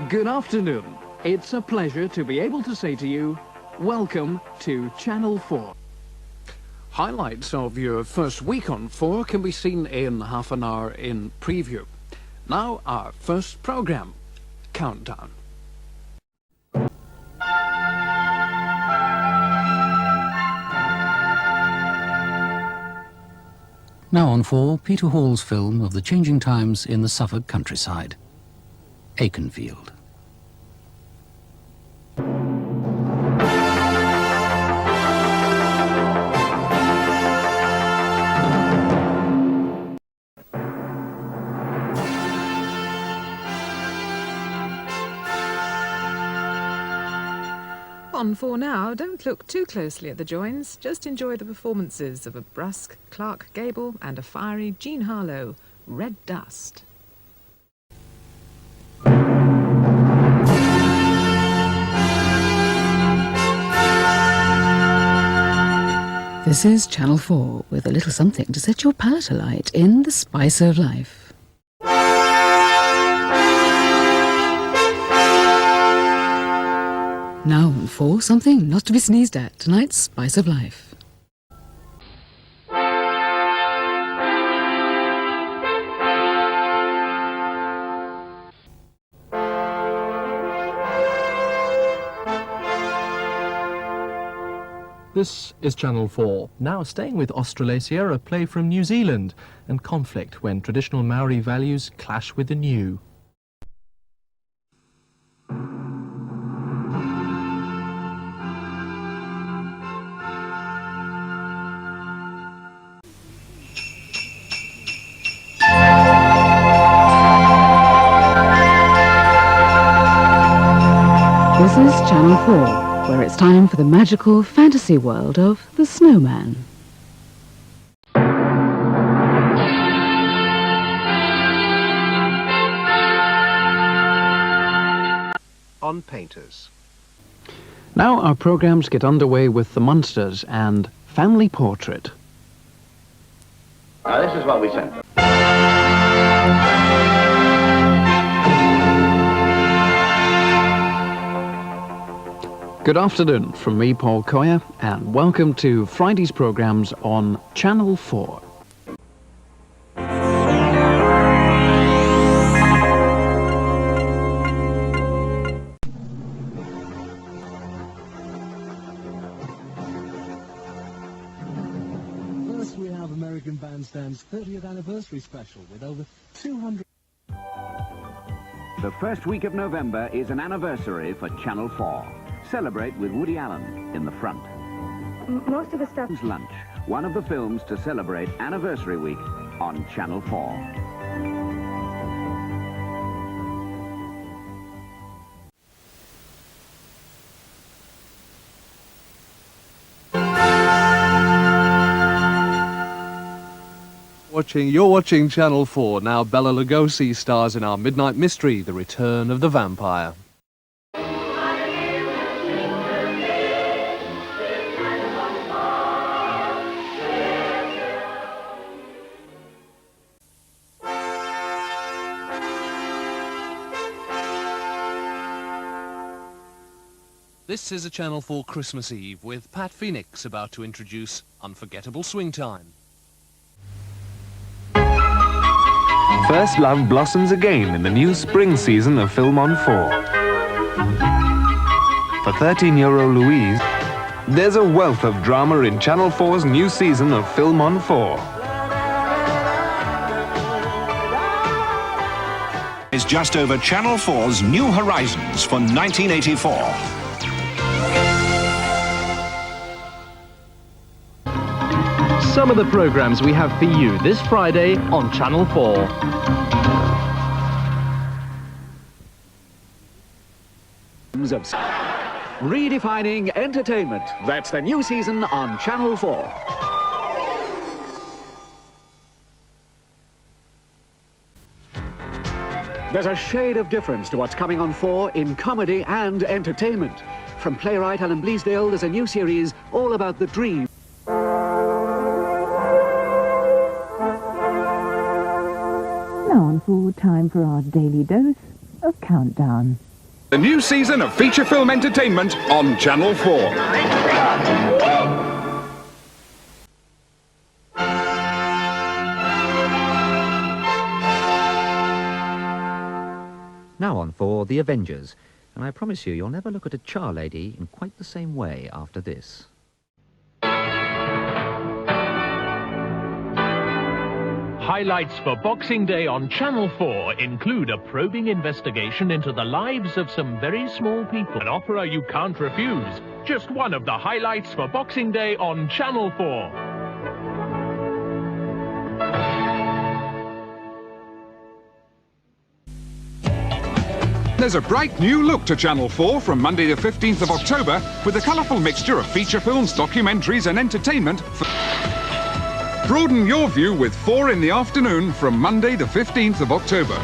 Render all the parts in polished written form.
Good afternoon. It's a pleasure to be able to say to you, welcome to Channel 4. Highlights of your first week on 4 can be seen in half an hour in preview. Now our first programme, Countdown. Now on 4, Peter Hall's film of the changing times in the Suffolk countryside, Aikenfield. On 4 now, don't look too closely at the joins, just enjoy the performances of a brusque Clark Gable and a fiery Jean Harlow, Red Dust. This is Channel 4 with a little something to set your palate alight in the spice of life. Now on 4, something not to be sneezed at, tonight's Spice of Life. This is Channel 4, now staying with Australasia, a play from New Zealand, and conflict when traditional Maori values clash with the new. This is Channel 4, where it's time for the magical fantasy world of the snowman. On Painters. Now our programmes get underway with The Munsters and Family Portrait. Now this is what we sent. Good afternoon from me, Paul Coyer, and welcome to Friday's programmes on Channel 4. First we have American Bandstand's 30th anniversary special with over 200... The first week of November is an anniversary for Channel 4. Celebrate with Woody Allen in the front. Most of the stuff... Lunch, one of the films to celebrate Anniversary Week on Channel 4. You're watching Channel 4. Now Bela Lugosi stars in our midnight mystery, The Return of the Vampire. This is a Channel 4 Christmas Eve with Pat Phoenix about to introduce Unforgettable Swing Time. First love blossoms again in the new spring season of Film on 4. For 13-year-old Louise, there's a wealth of drama in Channel 4's new season of Film on 4. Is just over Channel 4's New Horizons for 1984. Some of the programmes we have for you this Friday on Channel 4. Redefining entertainment. That's the new season on Channel 4. There's a shade of difference to what's coming on 4 in comedy and entertainment. From playwright Alan Bleasdale, there's a new series all about the dream. Now on 4, time for our daily dose of Countdown. The new season of feature film entertainment on Channel 4. Now on for The Avengers, and I promise you, you'll never look at a char lady in quite the same way after this. Highlights for Boxing Day on Channel 4 include a probing investigation into the lives of some very small people. An opera you can't refuse. Just one of the highlights for Boxing Day on Channel 4. There's a bright new look to Channel 4 from Monday the 15th of October with a colourful mixture of feature films, documentaries and entertainment. Broaden your view with 4 in the afternoon from Monday the 15th of October.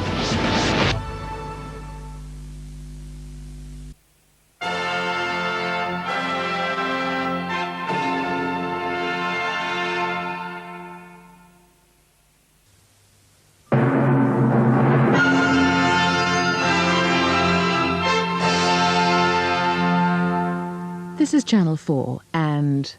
This is Channel 4 and...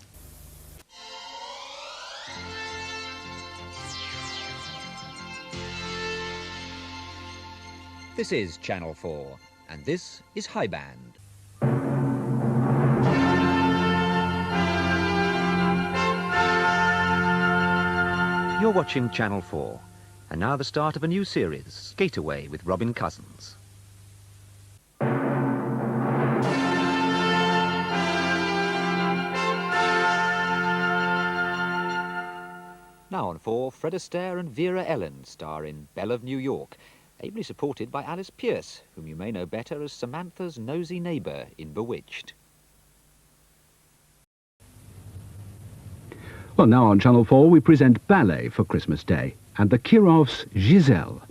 This is Channel 4, and this is High Band. You're watching Channel 4, and now the start of a new series, Skate Away with Robin Cousins. Now on 4, Fred Astaire and Vera Ellen star in Belle of New York, ably supported by Alice Pearce, whom you may know better as Samantha's nosy neighbour in Bewitched. Well, now on Channel 4 we present Ballet for Christmas Day and the Kirovs' Giselle.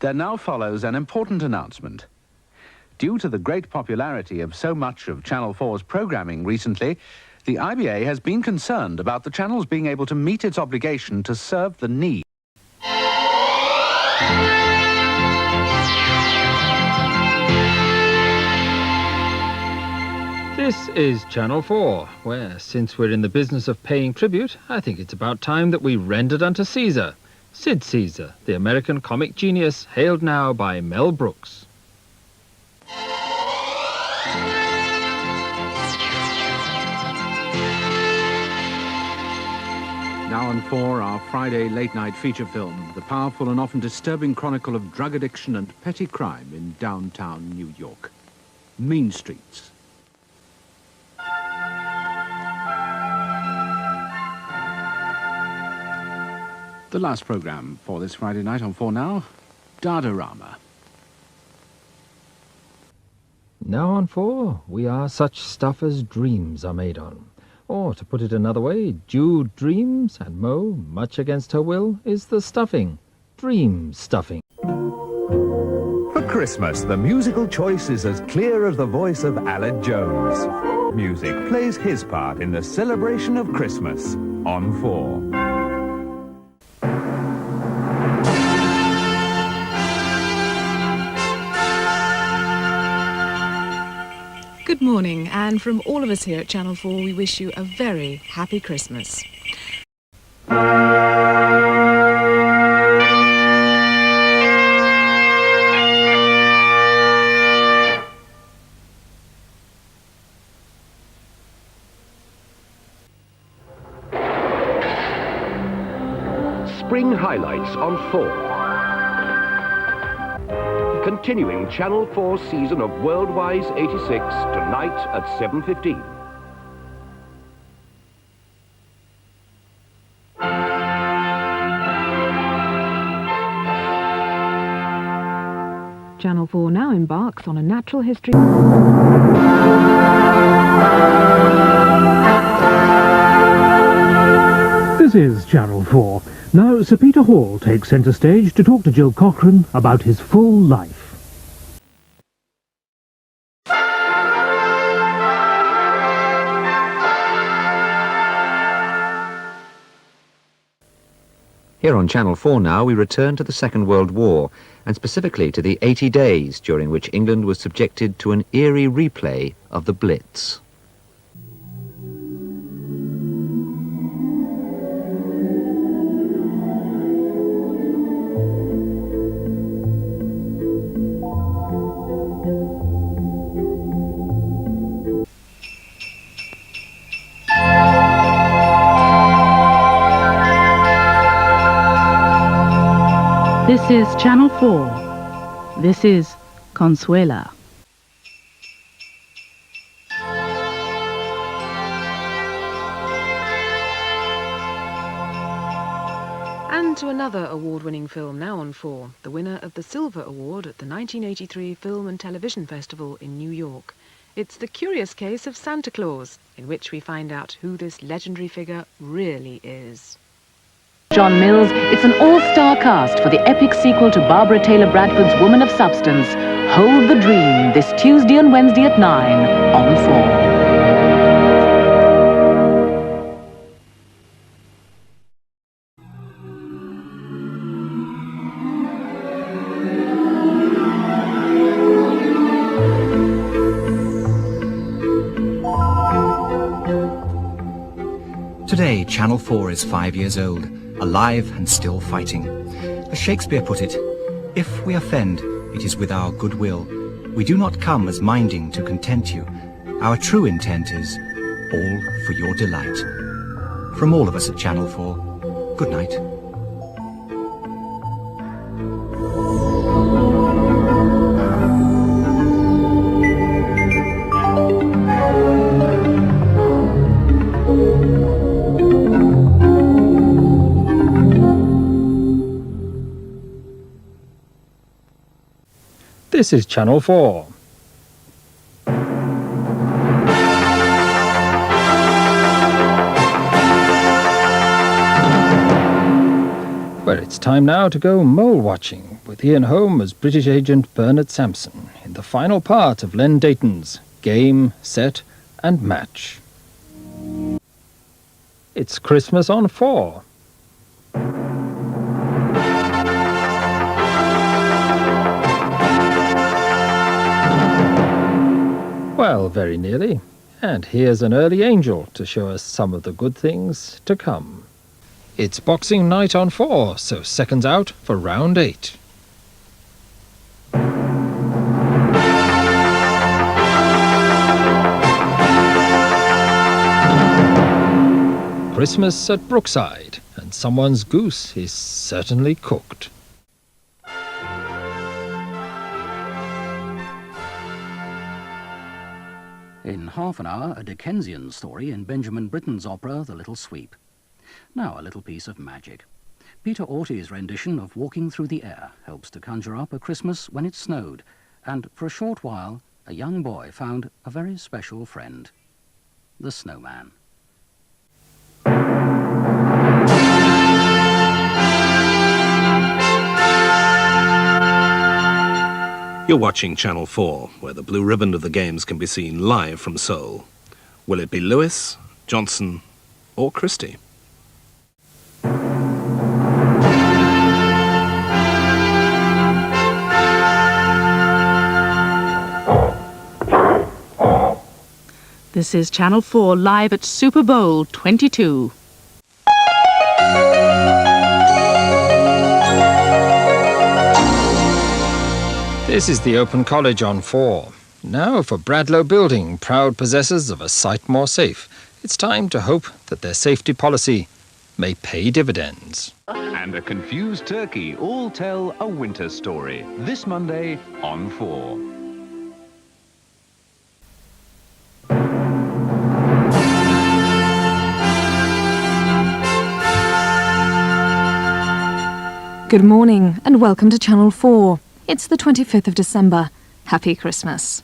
There now follows an important announcement. Due to the great popularity of so much of Channel 4's programming recently, the IBA has been concerned about the channel's being able to meet its obligation to serve the needs. This is Channel 4, where, since we're in the business of paying tribute, I think it's about time that we rendered unto Caesar. Sid Caesar, the American comic genius, hailed now by Mel Brooks. Now on 4, our Friday late-night feature film, the powerful and often disturbing chronicle of drug addiction and petty crime in downtown New York. Mean Streets. The last programme for this Friday night on 4 Now, Dadarama. Now on 4, we are such stuff as dreams are made on. Or, to put it another way, Jude dreams, and Mo, much against her will, is the stuffing. Dream stuffing. For Christmas, the musical choice is as clear as the voice of Aled Jones. Music plays his part in the celebration of Christmas on 4. Good morning, and from all of us here at Channel 4, we wish you a very happy Christmas. Spring highlights on 4. Continuing Channel 4 season of Worldwise 86 tonight at 7:15. Channel 4 now embarks on a natural history... This is Channel 4. Now, Sir Peter Hall takes centre stage to talk to Jill Cochrane about his full life. Here on Channel 4 now, we return to the Second World War, and specifically to the 80 days during which England was subjected to an eerie replay of the Blitz. This is Channel 4. This is Consuela. And to another award-winning film now on 4, the winner of the Silver Award at the 1983 Film and Television Festival in New York. It's The Curious Case of Santa Claus, in which we find out who this legendary figure really is. John Mills, it's an all-star cast for the epic sequel to Barbara Taylor Bradford's Woman of Substance, Hold the Dream, this Tuesday and Wednesday at 9 on 4. Today, Channel 4 is 5 years old, alive and still fighting. As Shakespeare put it, if we offend, it is with our good will. We do not come as minding to content you. Our true intent is all for your delight. From all of us at Channel 4, good night. This is Channel 4. Well, it's time now to go mole watching with Ian Holm as British agent Bernard Sampson in the final part of Len Deighton's Game, Set and Match. It's Christmas on 4. Well, very nearly. And here's an early angel to show us some of the good things to come. It's Boxing Night on 4, so seconds out for round 8. Christmas at Brookside, and someone's goose is certainly cooked. In half an hour, a Dickensian story in Benjamin Britten's opera The Little Sweep. Now a little piece of magic. Peter Orty's rendition of Walking Through the Air helps to conjure up a Christmas when it snowed, and for a short while, a young boy found a very special friend, the snowman. You're watching Channel 4, where the blue ribbon of the games can be seen live from Seoul. Will it be Lewis, Johnson, or Christie? This is Channel 4 live at Super Bowl 22. This is the Open College on 4. Now for Bradlow Building, proud possessors of a site more safe. It's time to hope that their safety policy may pay dividends. And a confused turkey all tell a winter story. This Monday on 4. Good morning and welcome to Channel 4. It's the 25th of December. Happy Christmas.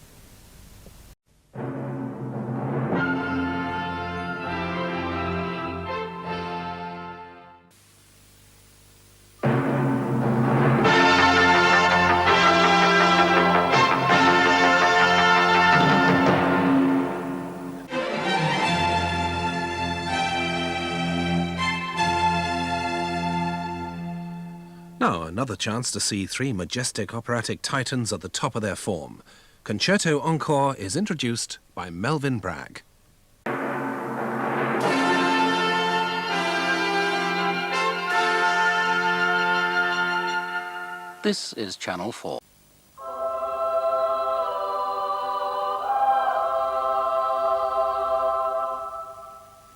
Now, another chance to see three majestic operatic titans at the top of their form. Concerto Encore is introduced by Melvyn Bragg. This is Channel 4.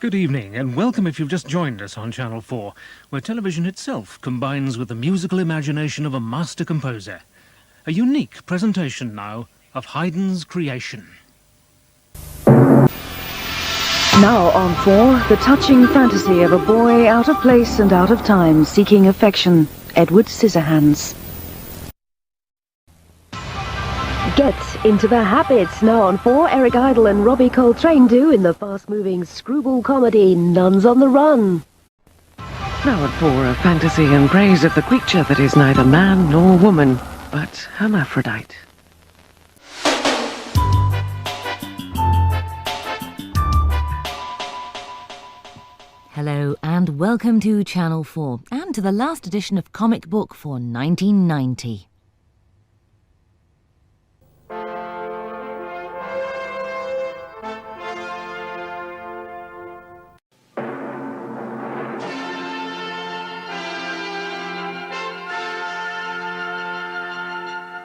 Good evening, and welcome if you've just joined us on Channel 4, where television itself combines with the musical imagination of a master composer. A unique presentation now of Haydn's creation. Now on 4, the touching fantasy of a boy out of place and out of time seeking affection, Edward Scissorhands. Get into the habits. Now on 4, Eric Idle and Robbie Coltrane do in the fast-moving screwball comedy Nuns on the Run. Now at 4, a fantasy and praise of the creature that is neither man nor woman, but hermaphrodite. Hello and welcome to Channel 4 and to the last edition of Comic Book for 1990.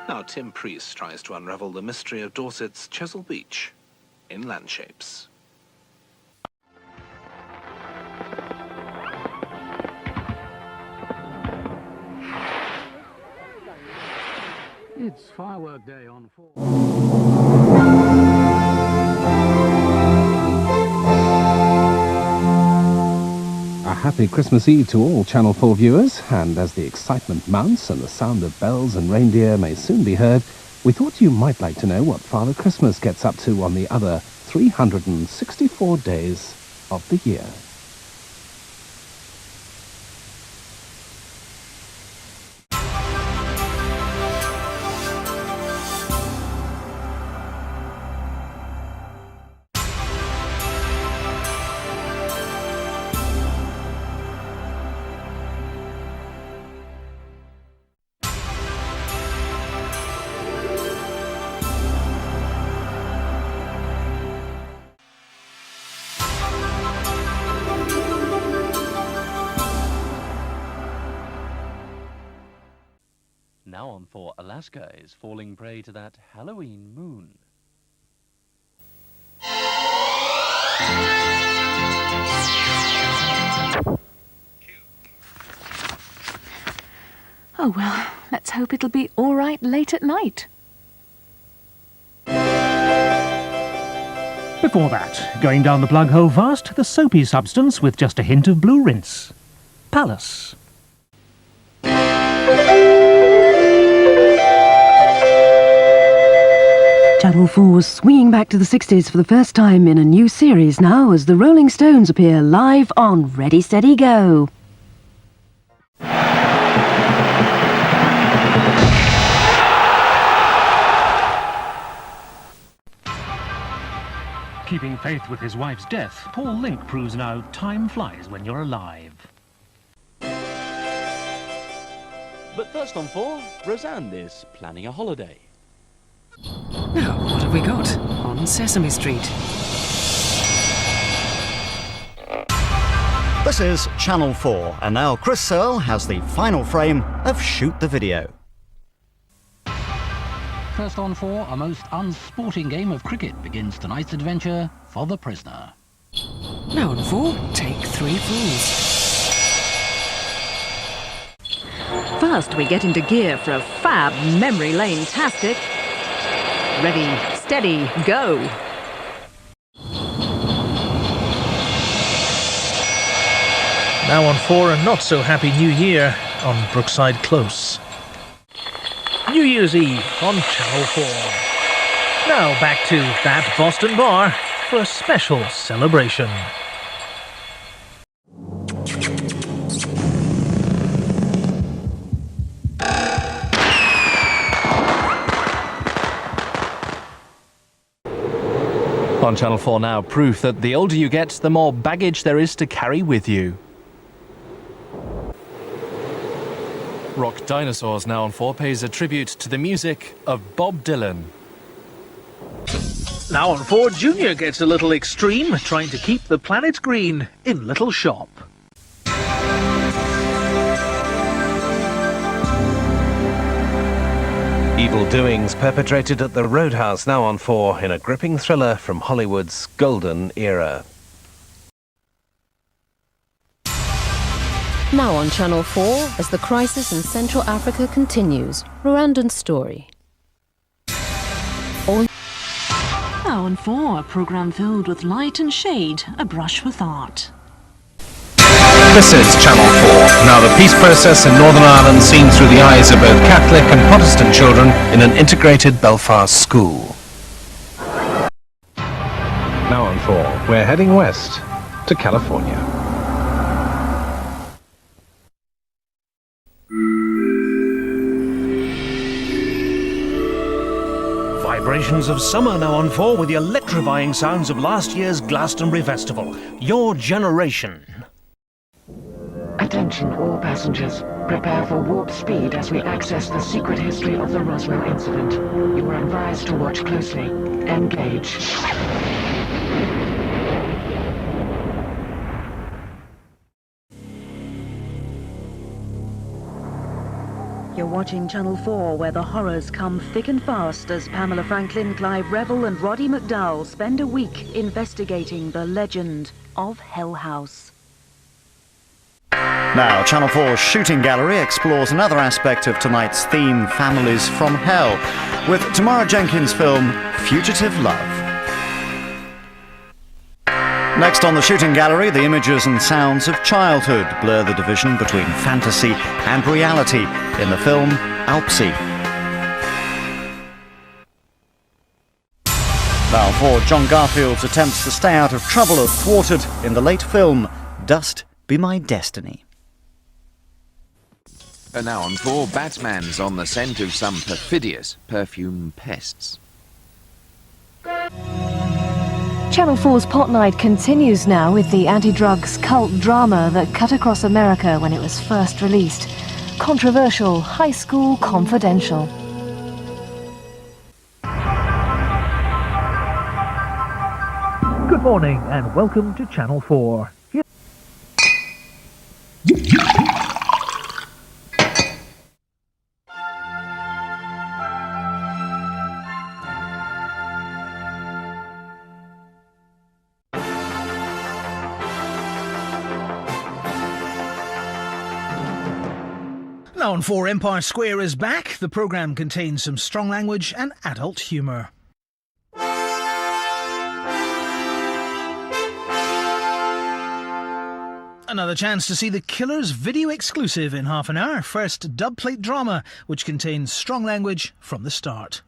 Now Tim Priest tries to unravel the mystery of Dorset's Chesil Beach in Landshapes. It's firework day on 4. A happy Christmas Eve to all Channel 4 viewers, and as the excitement mounts and the sound of bells and reindeer may soon be heard, we thought you might like to know what Father Christmas gets up to on the other 364 days of the year. Now on 4, Alaska is falling prey to that Halloween moon. Oh well, let's hope it'll be all right late at night. Before that, going down the plug hole fast, the soapy substance with just a hint of blue rinse. Palace. Channel 4's swinging back to the 60s for the first time in a new series now as the Rolling Stones appear live on Ready, Steady, Go. Keeping faith with his wife's death, Paul Link proves now time flies when you're alive. But first on 4, Roseanne is planning a holiday. Now, what have we got on Sesame Street? This is Channel 4, and now Chris Searle has the final frame of Shoot the Video. First on 4, a most unsporting game of cricket begins tonight's adventure for the prisoner. Now on 4, take 3 fools. First, we get into gear for a fab memory lane-tastic. Ready, steady, go. Now on 4, a not-so-happy New Year on Brookside Close. New Year's Eve on Channel 4. Now back to that Boston bar for a special celebration. On Channel 4 now, proof that the older you get, the more baggage there is to carry with you. Rock Dinosaurs Now on 4 pays a tribute to the music of Bob Dylan. Now on 4, Junior gets a little extreme, trying to keep the planet green in Little Shop. Evil doings perpetrated at the Roadhouse now on 4 in a gripping thriller from Hollywood's golden era. Now on Channel 4, as the crisis in Central Africa continues, Rwandan story. Now on 4, a programme filled with light and shade, a brush with art. This is Channel 4. Now the peace process in Northern Ireland seen through the eyes of both Catholic and Protestant children in an integrated Belfast school. Now on 4, we're heading west to California. Vibrations of summer now on 4 with the electrifying sounds of last year's Glastonbury Festival. Your generation. Attention all passengers. Prepare for warp speed as we access the secret history of the Roswell incident. You are advised to watch closely. Engage. You're watching Channel 4, where the horrors come thick and fast as Pamela Franklin, Clive Revill and Roddy McDowall spend a week investigating the legend of Hell House. Now, Channel 4's Shooting Gallery explores another aspect of tonight's theme, Families from Hell, with Tamara Jenkins' film, Fugitive Love. Next on the Shooting Gallery, the images and sounds of childhood blur the division between fantasy and reality in the film Alpsy. Now for John Garfield's attempts to stay out of trouble are thwarted in the late film Dust Be My Destiny. And now on 4, Batman's on the scent of some perfidious perfume pests. Channel 4's Pot Night continues now with the anti-drugs cult drama that cut across America when it was first released. Controversial High School Confidential. Good morning and welcome to Channel 4. Now on 4, Empire Square is back. The programme contains some strong language and adult humour. Another chance to see The Killers video exclusive in half an hour. First, dubplate drama, which contains strong language from the start.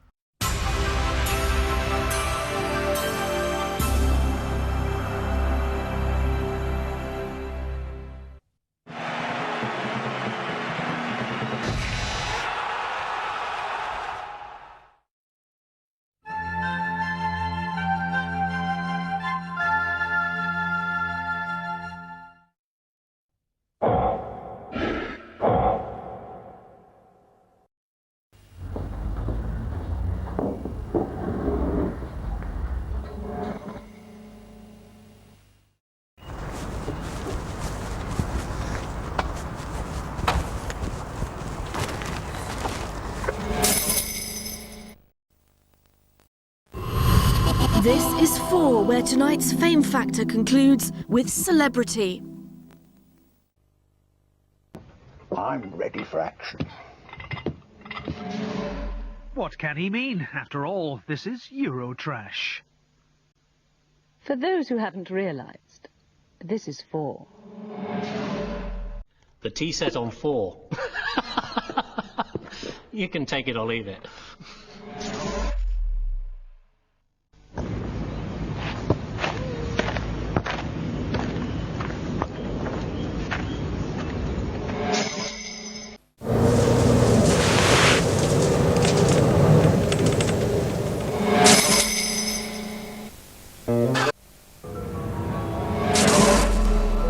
This is 4, where tonight's Fame Factor concludes with celebrity. I'm ready for action. What can he mean? After all, this is Eurotrash. For those who haven't realised, this is 4. The tea set on 4. You can take it or leave it.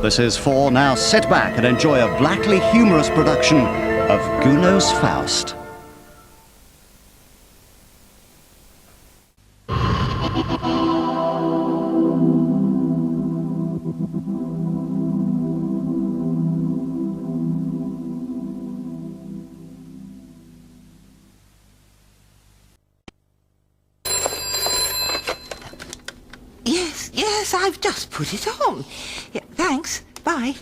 This is 4. Now sit back and enjoy a blackly humorous production of Gounod's Faust. Yes, I've just put it on. Yeah, thanks. Bye.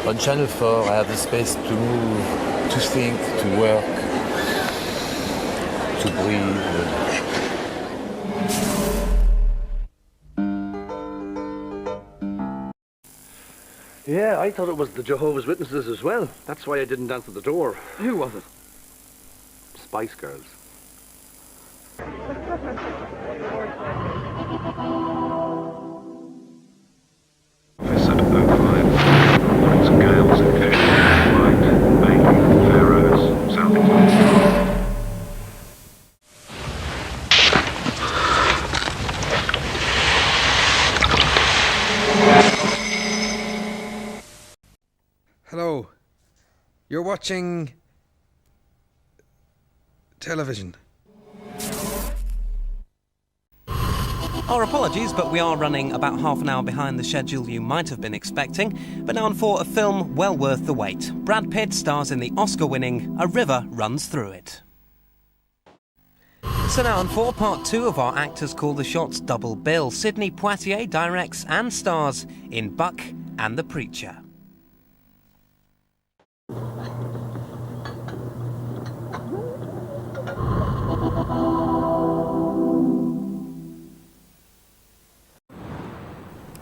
On Channel 4, I have the space to move, to think, to work, to breathe. Yeah, I thought it was the Jehovah's Witnesses as well. That's why I didn't answer the door. Who was it? Spice Girls. Hello. You're watching television. Our apologies, but we are running about half an hour behind the schedule you might have been expecting. But now on for a film well worth the wait. Brad Pitt stars in the Oscar-winning A River Runs Through It. So now on for part 2 of our Actors Call the Shots double bill. Sidney Poitier directs and stars in Buck and the Preacher.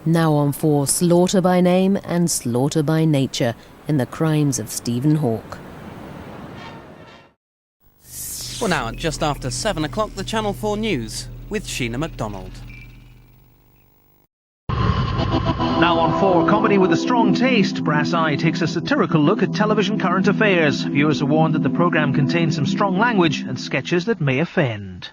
Now on for Slaughter by Name and Slaughter by Nature in the Crimes of Stephen Hawke. Well, now, just after 7 o'clock, the Channel 4 News with Sheena MacDonald. Now on 4, comedy with a strong taste. Brass Eye takes a satirical look at television current affairs. Viewers are warned that the programme contains some strong language and sketches that may offend.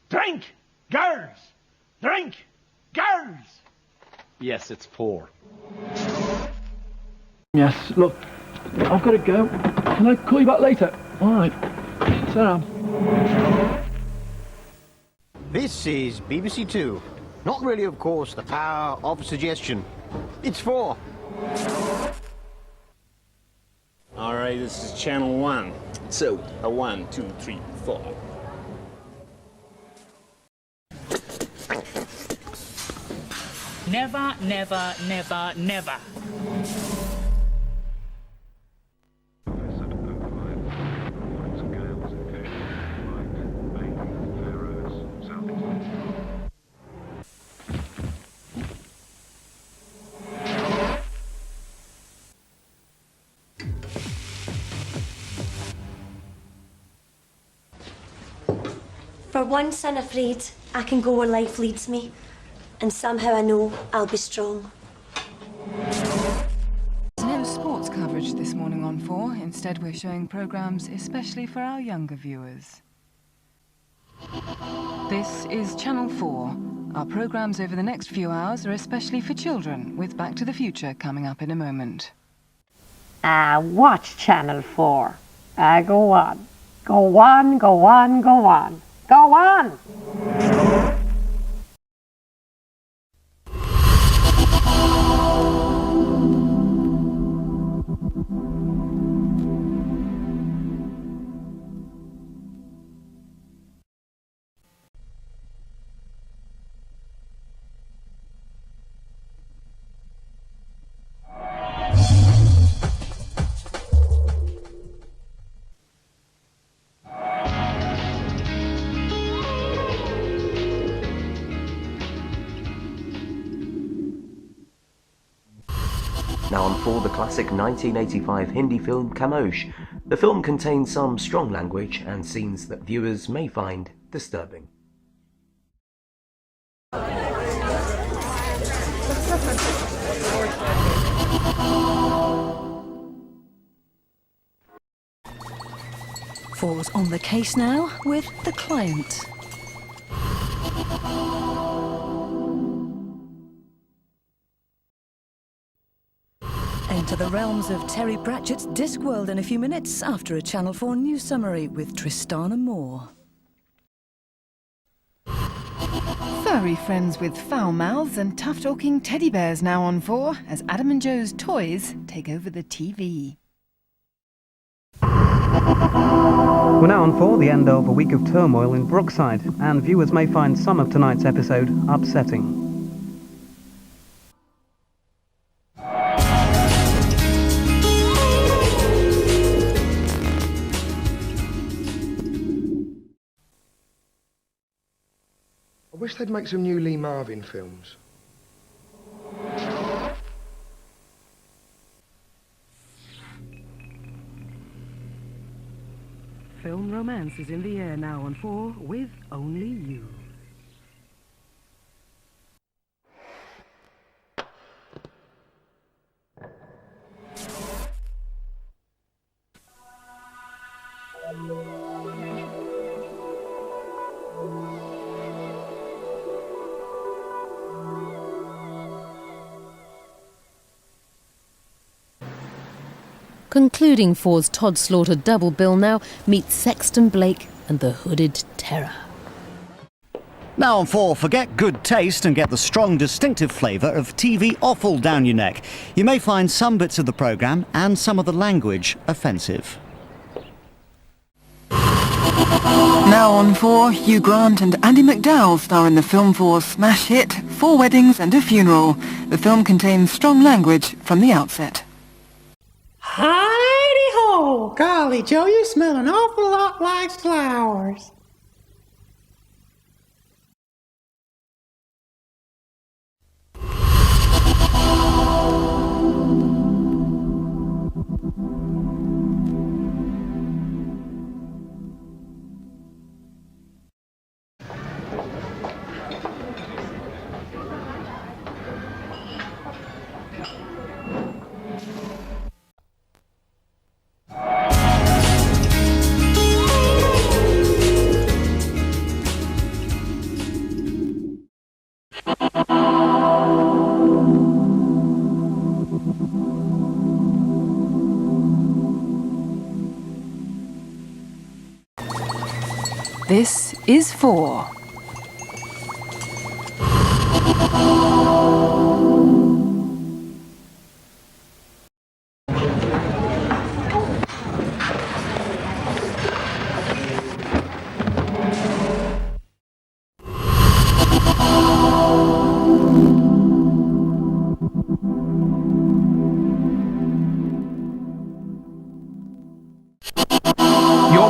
Drink, girls! Drink, girls! Yes, it's 4. Yes, look, I've got to go. Can I call you back later? All right. Sarah. This is BBC Two. Not really, of course, the power of suggestion. It's 4. All right, this is Channel 1. So, a 1, 2, 3, 4. Never, never, never, never. For once I'm afraid I can go where life leads me, and somehow I know I'll be strong. No sports coverage this morning on 4. Instead, we're showing programmes especially for our younger viewers. This is Channel 4. Our programmes over the next few hours are especially for children, with Back to the Future coming up in a moment. Watch Channel 4. Go on. Go on, go on, go on. Go on! Now on for the classic 1985 Hindi film Khamosh. The film contains some strong language and scenes that viewers may find disturbing. 4's on the case now with The Client. Enter the realms of Terry Pratchett's Discworld in a few minutes after a Channel 4 news summary with Tristana Moore. Furry friends with foul mouths and tough-talking teddy bears now on 4 as Adam and Joe's toys take over the TV. We're now on 4, the end of a week of turmoil in Brookside, and viewers may find some of tonight's episode upsetting. I wish they'd make some new Lee Marvin films. Film romance is in the air now on 4 with Only You. Concluding 4's Todd Slaughter double bill now meets Sexton Blake and the Hooded Terror. Now on 4, forget good taste and get the strong, distinctive flavour of TV offal down your neck. You may find some bits of the programme and some of the language offensive. Now on 4, Hugh Grant and Andy McDowell star in the Film 4 smash hit 4 Weddings and a Funeral. The film contains strong language from the outset. Heidi-ho! Golly, Joe, you smell an awful lot like flowers. This is 4.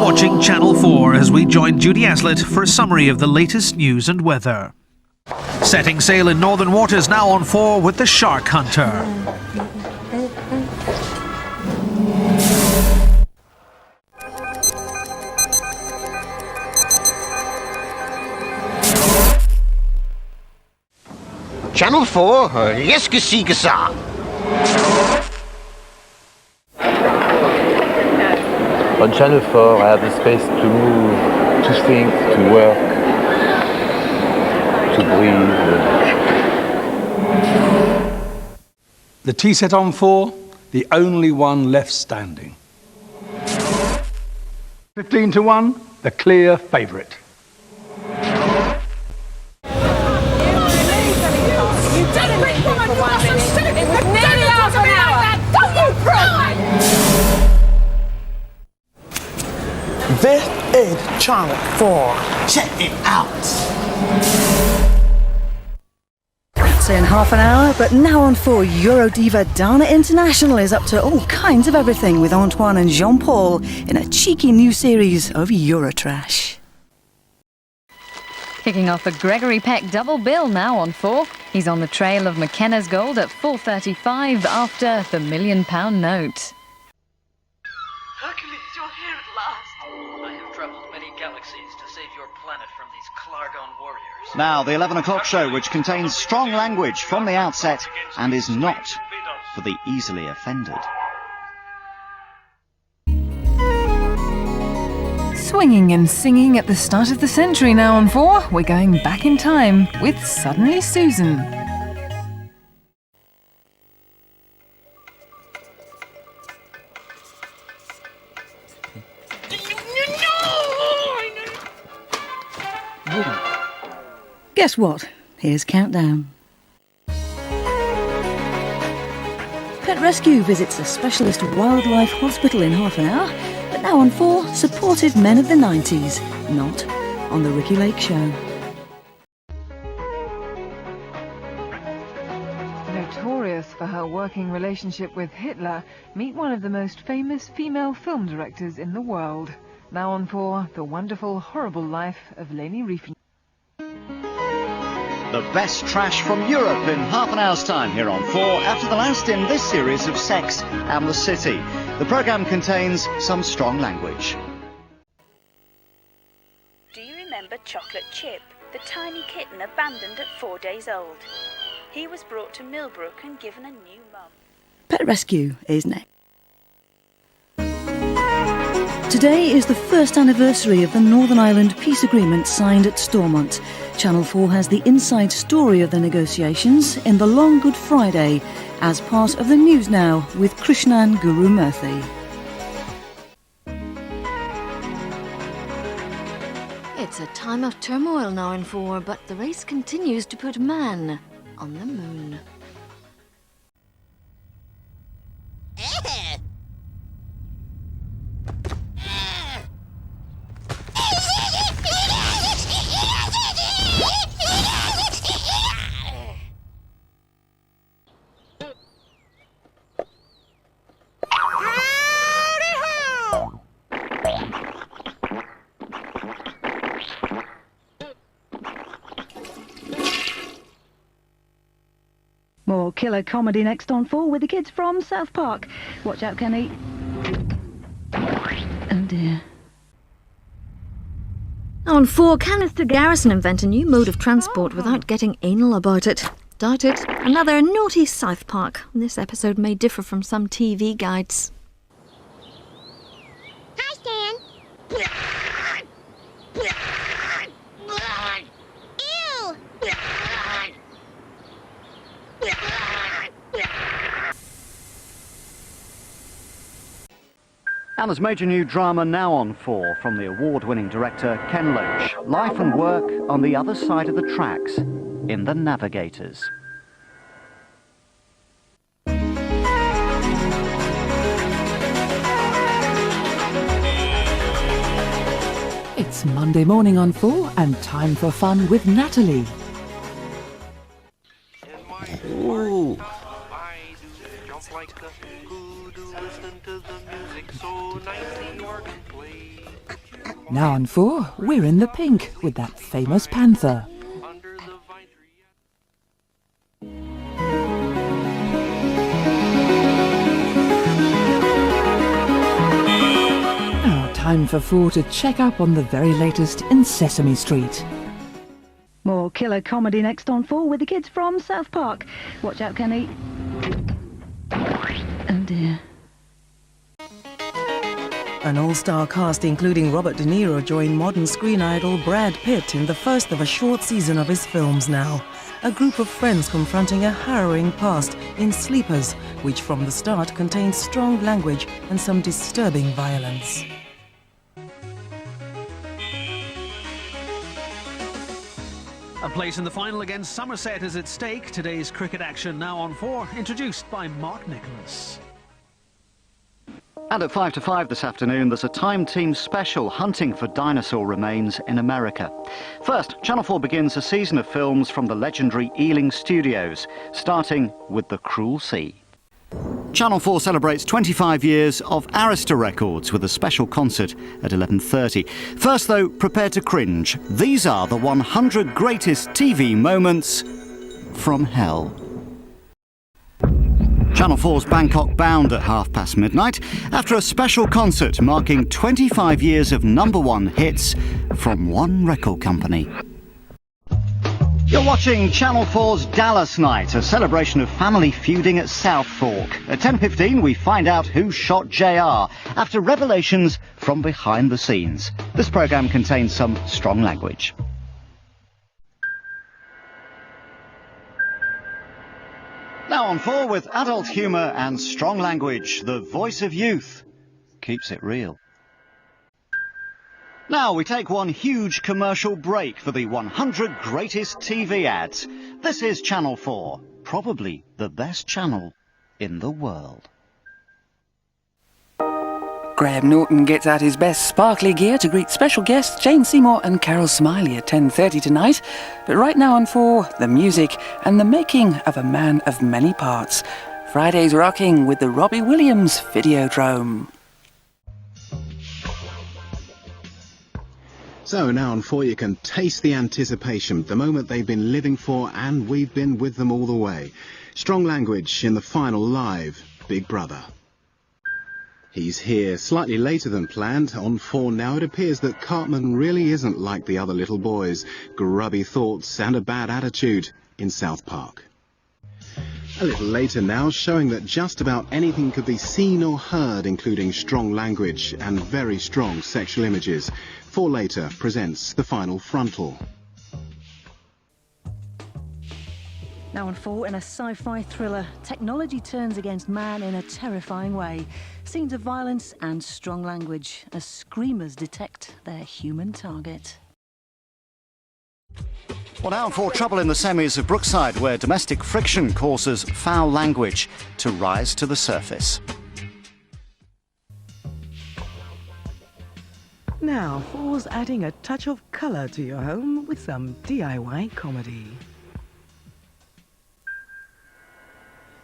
Watching Channel 4 as we join Judy Aslett for a summary of the latest news and weather. Setting sail in northern waters now on 4 with the Shark Hunter. Channel 4, Yeska. On Channel 4, I have the space to move, to think, to work, to breathe. The tea set on 4, the only one left standing. 15-1, the clear favourite. This is Channel 4. Check it out. That's in half an hour, but now on 4, Eurodiva Dana International is up to all kinds of everything with Antoine and Jean-Paul in a cheeky new series of Eurotrash. Kicking off a Gregory Peck double bill now on 4. He's on the trail of McKenna's Gold at 4:35 after the £1 million note. Hercules, you're here at last. I have travelled many galaxies to save your planet from these Klargon warriors. Now, the 11 o'clock show, which contains strong language from the outset and is not for the easily offended. Swinging and singing at the start of the century now on 4. We're going back in time with Suddenly Susan. Guess what? Here's Countdown. Pet Rescue visits a specialist wildlife hospital in half an hour, but now on 4, supportive men of the 90s, not on The Ricky Lake Show. Notorious for her working relationship with Hitler, meet one of the most famous female film directors in the world. Now on 4, The Wonderful, Horrible Life of Leni Riefenstahl. The best trash from Europe in half an hour's time here on 4, after the last in this series of Sex and the City. The programme contains some strong language. Do you remember Chocolate Chip, the tiny kitten abandoned at 4 days old? He was brought to Millbrook and given a new mum. Pet Rescue is next. Today is the first anniversary of the Northern Ireland Peace Agreement signed at Stormont. Channel 4 has the inside story of the negotiations in The Long Good Friday as part of the News Now with Krishnan Guru Murthy. It's a time of turmoil now in 4, but the race continues to put man on the moon. More killer comedy next on 4 with the kids from South Park. Watch out, Kenny. Oh dear. On 4, can Mr. Garrison invent a new mode of transport without getting anal about it? Doubt it. Another naughty South Park. This episode may differ from some TV guides. Hi, Stan. Ew! And there's major new drama now on 4 from the award-winning director Ken Loach. Life and work on the other side of the tracks in The Navigators. It's Monday morning on 4 and time for fun with Natalie. Ooh. Now on 4, we're in the pink with that famous panther. Now time for 4 to check up on the very latest in Sesame Street. More killer comedy next on 4 with the kids from South Park. Watch out, Kenny. Oh dear. An all-star cast including Robert De Niro joined modern screen idol Brad Pitt in the first of a short season of his films now. A group of friends confronting a harrowing past in Sleepers, which from the start contains strong language and some disturbing violence. A place in the final against Somerset is at stake. Today's cricket action now on 4, introduced by Mark Nicholas. And at 5 to 5 this afternoon, there's a Time Team special hunting for dinosaur remains in America. First, Channel 4 begins a season of films from the legendary Ealing Studios, starting with The Cruel Sea. Channel 4 celebrates 25 years of Arista Records with a special concert at 11:30. First, though, prepare to cringe. These are the 100 greatest TV moments from hell. Channel 4's Bangkok Bound at midnight after a special concert marking 25 years of #1 hits from one record company. You're watching Channel 4's Dallas Night, a celebration of family feuding at South Fork. At 10:15, we find out who shot JR after revelations from behind the scenes. This programme contains some strong language. Now on 4 with adult humour and strong language, the voice of youth keeps it real. Now we take one huge commercial break for the 100 greatest TV ads. This is Channel 4, probably the best channel in the world. Graham Norton gets out his best sparkly gear to greet special guests Jane Seymour and Carol Smiley at 10:30 tonight. But right now on 4, the music and the making of a man of many parts. Friday's rocking with the Robbie Williams Videodrome. So now on 4 you can taste the anticipation, the moment they've been living for, and we've been with them all the way. Strong language in the final live Big Brother. He's here slightly later than planned. On 4 now, it appears that Cartman really isn't like the other little boys. Grubby thoughts and a bad attitude in South Park. A little later now, showing that just about anything could be seen or heard, including strong language and very strong sexual images. 4 later presents the final frontal. Now on 4, in a sci-fi thriller, technology turns against man in a terrifying way. Scenes of violence and strong language as screamers detect their human target. Well, now for trouble in the semis of Brookside, where domestic friction causes foul language to rise to the surface. Now, 4's adding a touch of colour to your home with some DIY comedy.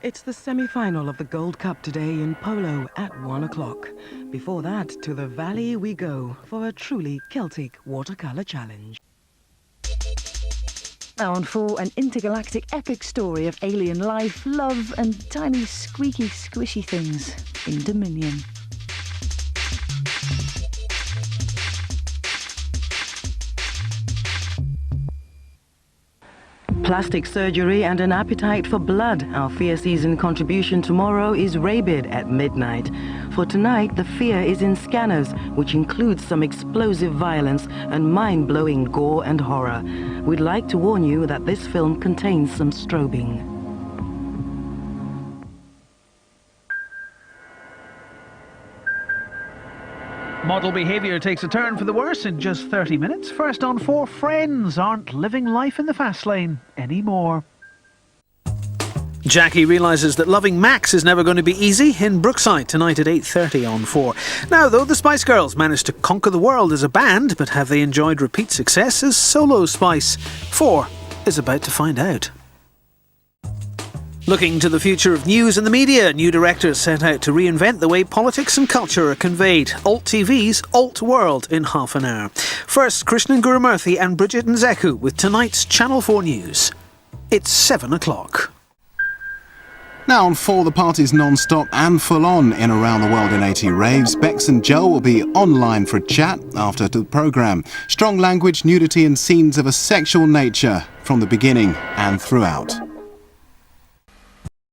It's the semi-final of the Gold Cup today in polo at 1 o'clock. Before that, to the valley we go for a truly Celtic watercolour challenge. Now on 4, an intergalactic epic story of alien life, love and tiny squeaky squishy things in Dominion. Plastic surgery and an appetite for blood. Our Fear Season contribution tomorrow is Rabid at midnight. For tonight, the fear is in Scanners, which includes some explosive violence and mind-blowing gore and horror. We'd like to warn you that this film contains some strobing. Model behaviour takes a turn for the worse in just 30 minutes. First on 4, Friends aren't living life in the fast lane anymore. Jackie realises that loving Max is never going to be easy in Brookside tonight at 8:30 on 4. Now, though, the Spice Girls managed to conquer the world as a band, but have they enjoyed repeat success as solo Spice? 4 is about to find out. Looking to the future of news and the media, new directors set out to reinvent the way politics and culture are conveyed. Alt TV's Alt World in half an hour. First, Krishnan Gurumurthy and Bridget Nzeku with tonight's Channel 4 News. It's 7 o'clock. Now on 4, the party's non-stop and full-on in Around the World in 80 Raves. Bex and Joe will be online for a chat after the programme. Strong language, nudity and scenes of a sexual nature from the beginning and throughout.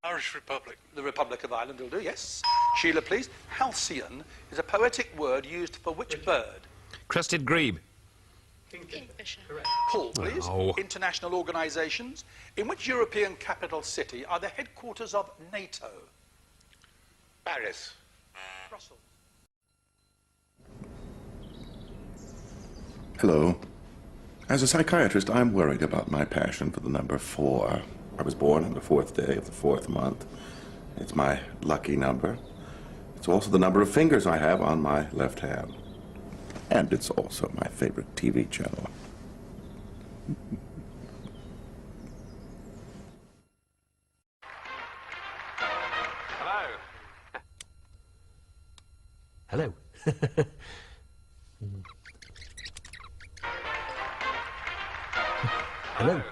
Irish Republic, the Republic of Ireland will do, yes. Sheila, please. Halcyon is a poetic word used for which bird? Crested grebe. Kingfisher. Correct. Paul, please. Oh. International organisations. In which European capital city are the headquarters of NATO? Paris. Brussels. Hello. As a psychiatrist, I'm worried about my passion for the number 4. I was born on the 4th day of the 4th month. It's my lucky number. It's also the number of fingers I have on my left hand. And it's also my favorite TV channel. Hello. Hello.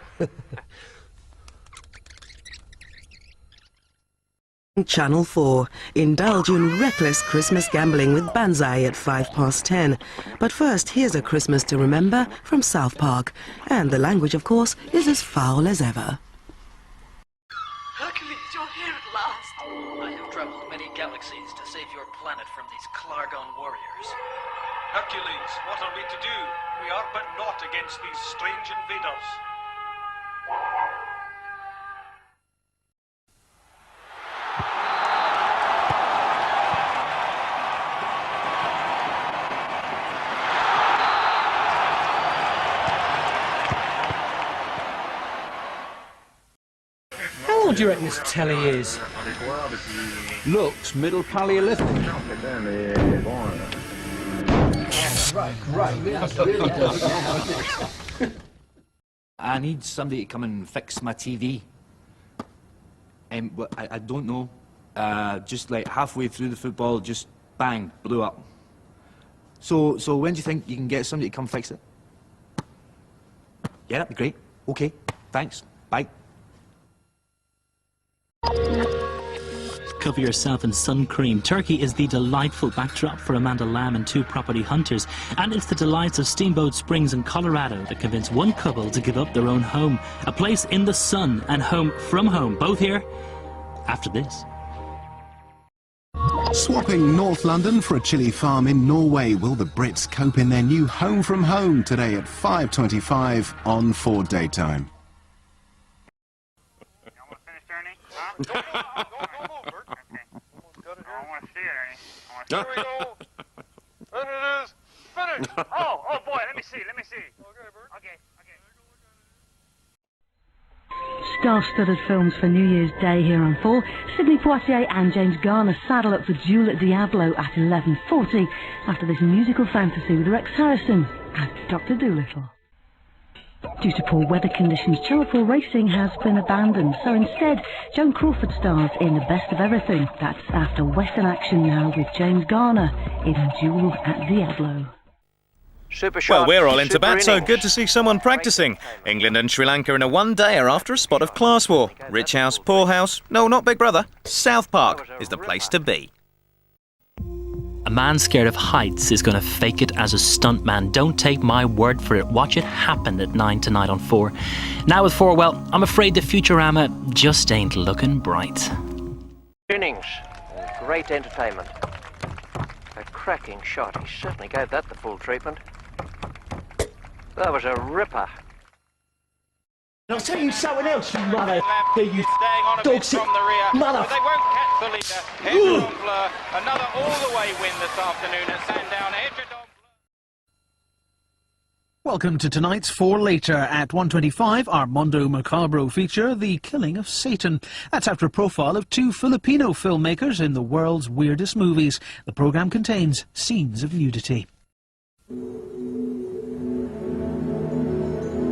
Channel 4. Indulge in reckless Christmas gambling with Banzai at 10:05. But first, here's a Christmas to remember from South Park. And the language, of course, is as foul as ever. Hercules, you're here at last! I have traveled many galaxies to save your planet from these Klargon warriors. Hercules, what are we to do? We are but naught against these strange invaders. How old do you reckon this telly is? Looks middle Paleolithic. Right. I need somebody to come and fix my TV. Well, I don't know. Just like halfway through the football, just bang, blew up. So when do you think you can get somebody to come fix it? Yeah, that'd be great. Okay, thanks. Bye. Cover yourself in sun cream. Turkey is the delightful backdrop for Amanda Lamb and two property hunters, and it's the delights of Steamboat Springs in Colorado that convince one couple to give up their own home, a place in the sun and home from home, both here after this. Swapping North London for a chili farm in Norway. Will the Brits cope in their new home from home today at 5:25 on 4 Daytime? Here we go. And it is finished. Oh boy, let me see. Okay, Bert. Okay. Star-studded films for New Year's Day here on 4. Sidney Poitier and James Garner saddle up for Duel at Diablo at 11:40 after this musical fantasy with Rex Harrison as Dr. Dolittle. Due to poor weather conditions, Channel 4 racing has been abandoned, so instead Joan Crawford stars in The Best of Everything. That's after Western action now with James Garner in Duel at Diablo. Well, we're all into bat, so good to see someone practising. England and Sri Lanka in a one-dayer after a spot of class war. Rich house, poor house, no, not Big Brother. South Park is the place to be. A man scared of heights is going to fake it as a stuntman. Don't take my word for it. Watch it happen at 9 tonight on 4. Now with 4, well, I'm afraid the Futurama just ain't looking bright. Innings, great entertainment. A cracking shot. He certainly gave that the full treatment. That was a ripper. I'll tell you something else, you mother you Staying on a bit from the rear, but they won't catch the leader. Edgerton Blur, another all-the-way win this afternoon at Sandown. Edgerton. Welcome to tonight's 4 Later. At 1:25, our Mondo Macabro feature, The Killing of Satan. That's after a profile of 2 Filipino filmmakers in the world's weirdest movies. The programme contains scenes of nudity.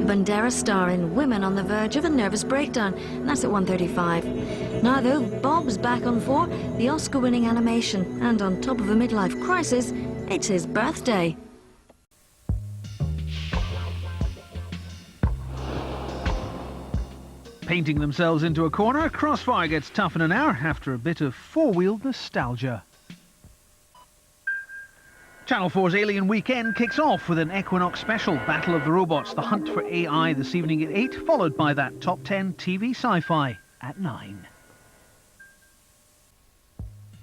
Banderas star in Women on the Verge of a Nervous Breakdown, and that's at 1:35. Now though, Bob's back on 4, the Oscar-winning animation, and on top of a midlife crisis, it's his birthday. Painting themselves into a corner, Crossfire gets tough in an hour after a bit of four-wheeled nostalgia. Channel 4's Alien Weekend kicks off with an Equinox special, Battle of the Robots, The Hunt for AI this evening at 8, followed by that Top 10 TV Sci-Fi at 9.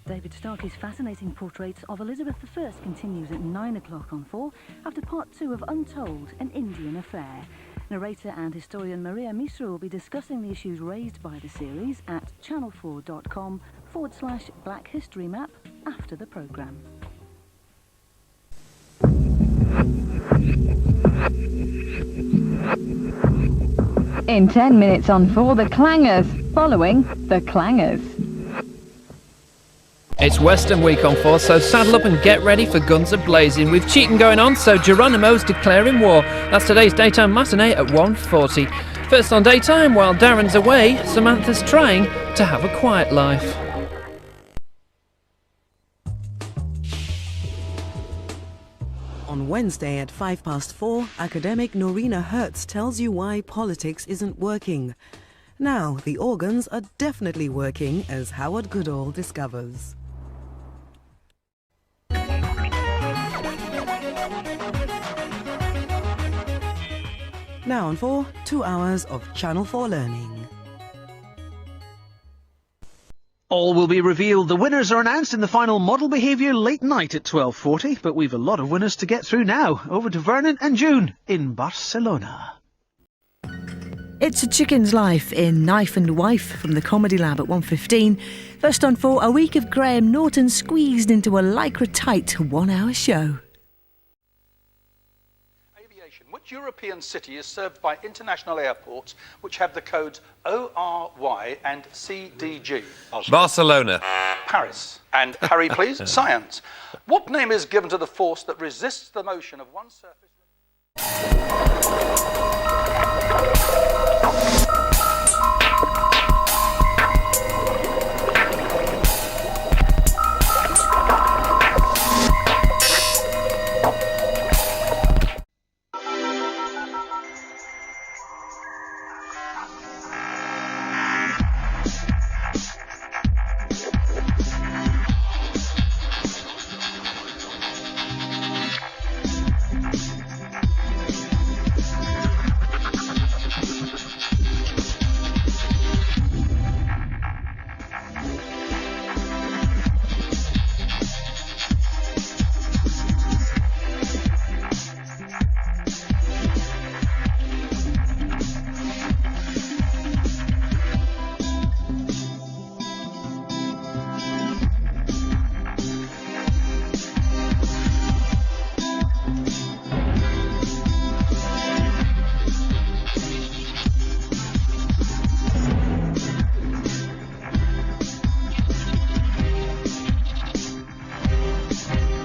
David Starkey's fascinating portrait of Elizabeth I continues at 9 o'clock on 4 after part 2 of Untold, an Indian Affair. Narrator and historian Maria Misra will be discussing the issues raised by the series at channel4.com/Black History Map after the programme. In 10 minutes on 4, The Clangers, following The Clangers. It's Western Week on 4, so saddle up and get ready for guns a-blazing. With cheating going on, so Geronimo's declaring war. That's today's daytime matinee at 1:40. First on daytime, while Darren's away, Samantha's trying to have a quiet life. On Wednesday at 4:05, academic Norina Hertz tells you why politics isn't working. Now, the organs are definitely working, as Howard Goodall discovers. Now on 4, 2 hours of Channel 4 learning. All will be revealed. The winners are announced in the final model behaviour late night at 12:40, but we've a lot of winners to get through now. Over to Vernon and June in Barcelona. It's a chicken's life in Knife and Wife from the Comedy Lab at 1:15. First on 4, a week of Graham Norton squeezed into a lycra-tight 1-hour show. Which European city is served by international airports which have the codes ORY and CDG? Barcelona. Paris. And hurry please, science. What name is given to the force that resists the motion of one surface?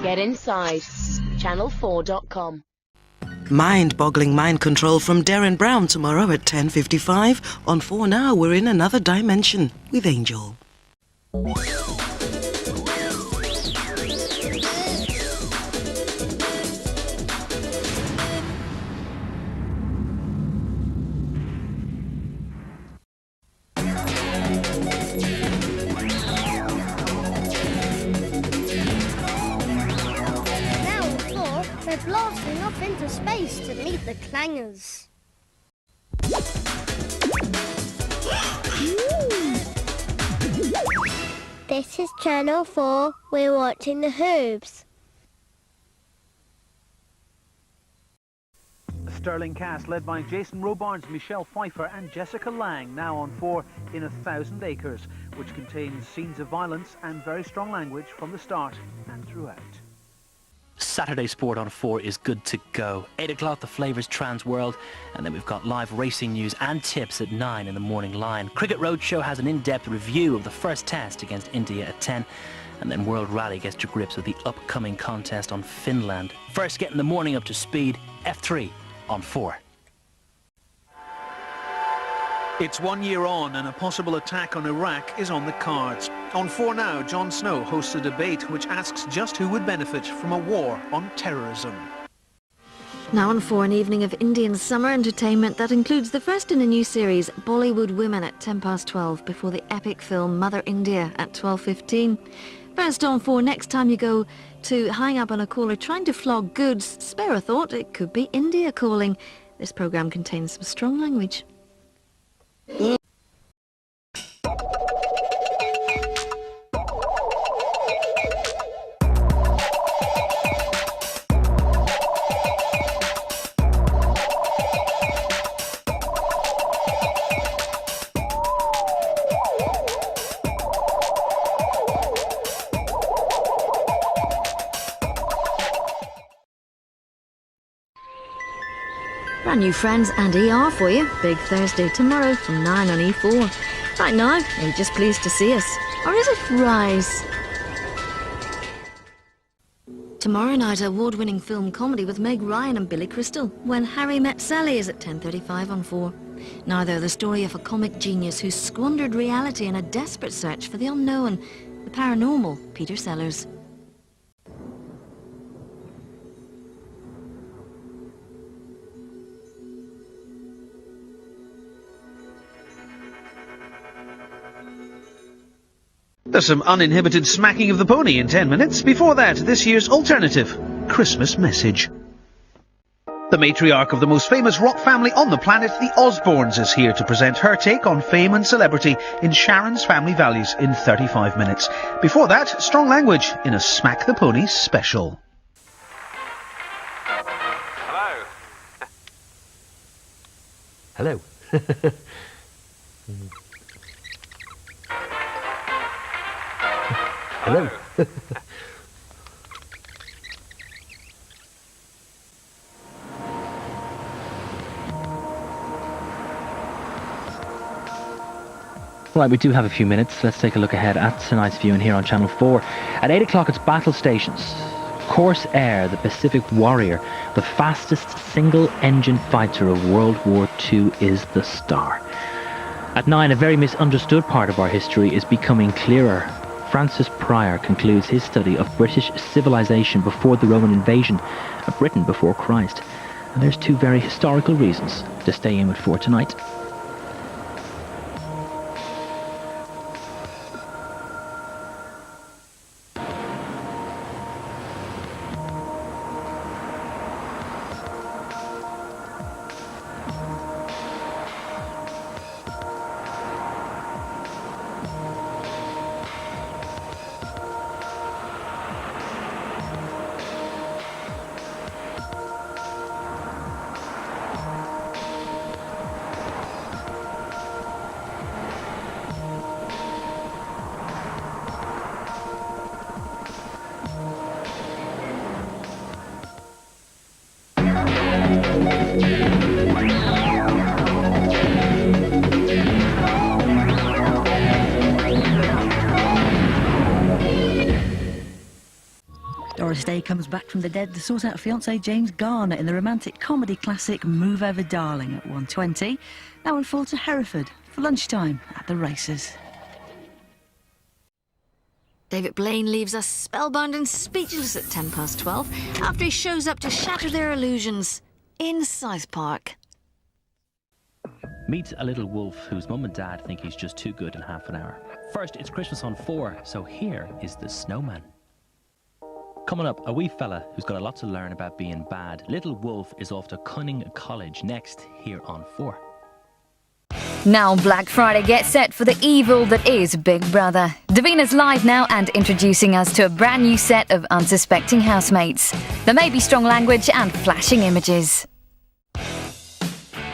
Get inside. Channel4.com. Mind-boggling mind control from Darren Brown tomorrow at 10:55. On 4 Now, we're in another dimension with Angel. They're blasting off into space to meet the clangers. This is Channel 4. We're watching the Hoobs. A sterling cast led by Jason Robards, Michelle Pfeiffer and Jessica Lange, now on 4 in 1,000 Acres, which contains scenes of violence and very strong language from the start and throughout. Saturday Sport on 4 is good to go. 8 o'clock, the Flavours Trans World, and then we've got live racing news and tips at 9 in the morning line. Cricket Roadshow has an in-depth review of the first test against India at 10, and then World Rally gets to grips with the upcoming contest on Finland. First, getting the morning up to speed, F3 on 4. It's 1 year on and a possible attack on Iraq is on the cards. On 4 Now, Jon Snow hosts a debate which asks just who would benefit from a war on terrorism. Now on 4, an evening of Indian summer entertainment that includes the first in a new series, Bollywood Women at 12:10, before the epic film Mother India at 12:15. First on 4, next time you go to hang up on a caller trying to flog goods, spare a thought, it could be India calling. This programme contains some strong language. Brand new Friends and ER for you. Big Thursday tomorrow from 9 on E4. Right now, are you just pleased to see us? Or is it Rise? Tomorrow night, award-winning film comedy with Meg Ryan and Billy Crystal. When Harry Met Sally is at 10:35 on 4. Now they're the story of a comic genius who squandered reality in a desperate search for the unknown, the paranormal, Peter Sellers. There's some uninhibited smacking of the pony in 10 minutes. Before that, this year's alternative Christmas message. The matriarch of the most famous rock family on the planet, the Osbournes, is here to present her take on fame and celebrity in Sharon's Family Values in 35 minutes. Before that, Strong Language in a Smack the Pony special. Hello. Hello. Right, we do have a few minutes. Let's take a look ahead at tonight's viewing here on Channel 4. At 8 o'clock, it's Battle Stations. Corsair, the Pacific Warrior, the fastest single-engine fighter of World War II, is the star. At 9, a very misunderstood part of our history is becoming clearer. Francis Pryor concludes his study of British civilization before the Roman invasion of Britain before Christ. And there's two very historical reasons to stay in with for tonight. Doris Day comes back from the dead to sort out fiancé James Garner in the romantic comedy classic Move Over Darling at 1:20. Now on full to Hereford for lunchtime at the races. David Blaine leaves us spellbound and speechless at 12:10 after he shows up to shatter their illusions in South Park. Meet a little wolf whose mum and dad think he's just too good in half an hour. First, it's Christmas on 4, so here is the Snowman. Coming up, a wee fella who's got a lot to learn about being bad. Little Wolf is off to Cunning College next here on 4. Now Black Friday gets set for the evil that is Big Brother. Davina's live now and introducing us to a brand new set of unsuspecting housemates. There may be strong language and flashing images.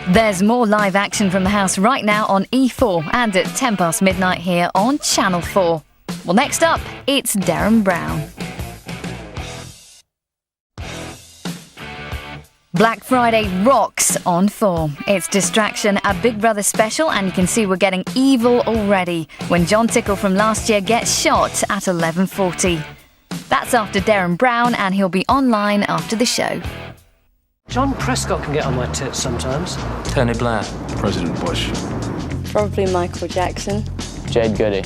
There's more live action from the house right now on E4 and at 10 past midnight here on Channel 4. Well, next up, it's Darren Brown. Black Friday rocks on 4. It's Distraction, a Big Brother special, and you can see we're getting evil already when John Tickle from last year gets shot at 11:40. That's after Darren Brown, and he'll be online after the show. John Prescott can get on my tits sometimes. Tony Blair. President Bush. Probably Michael Jackson. Jade Goody.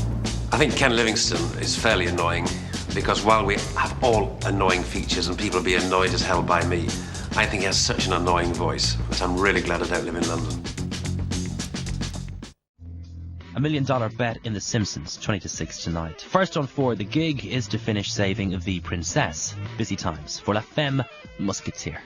I think Ken Livingstone is fairly annoying because while we have all annoying features and people will be annoyed as hell by me, I think he has such an annoying voice that I'm really glad I don't live in London. $1 million bet in The Simpsons, 20-6 tonight. First on 4, the gig is to finish saving the princess. Busy times for La Femme Musketeer.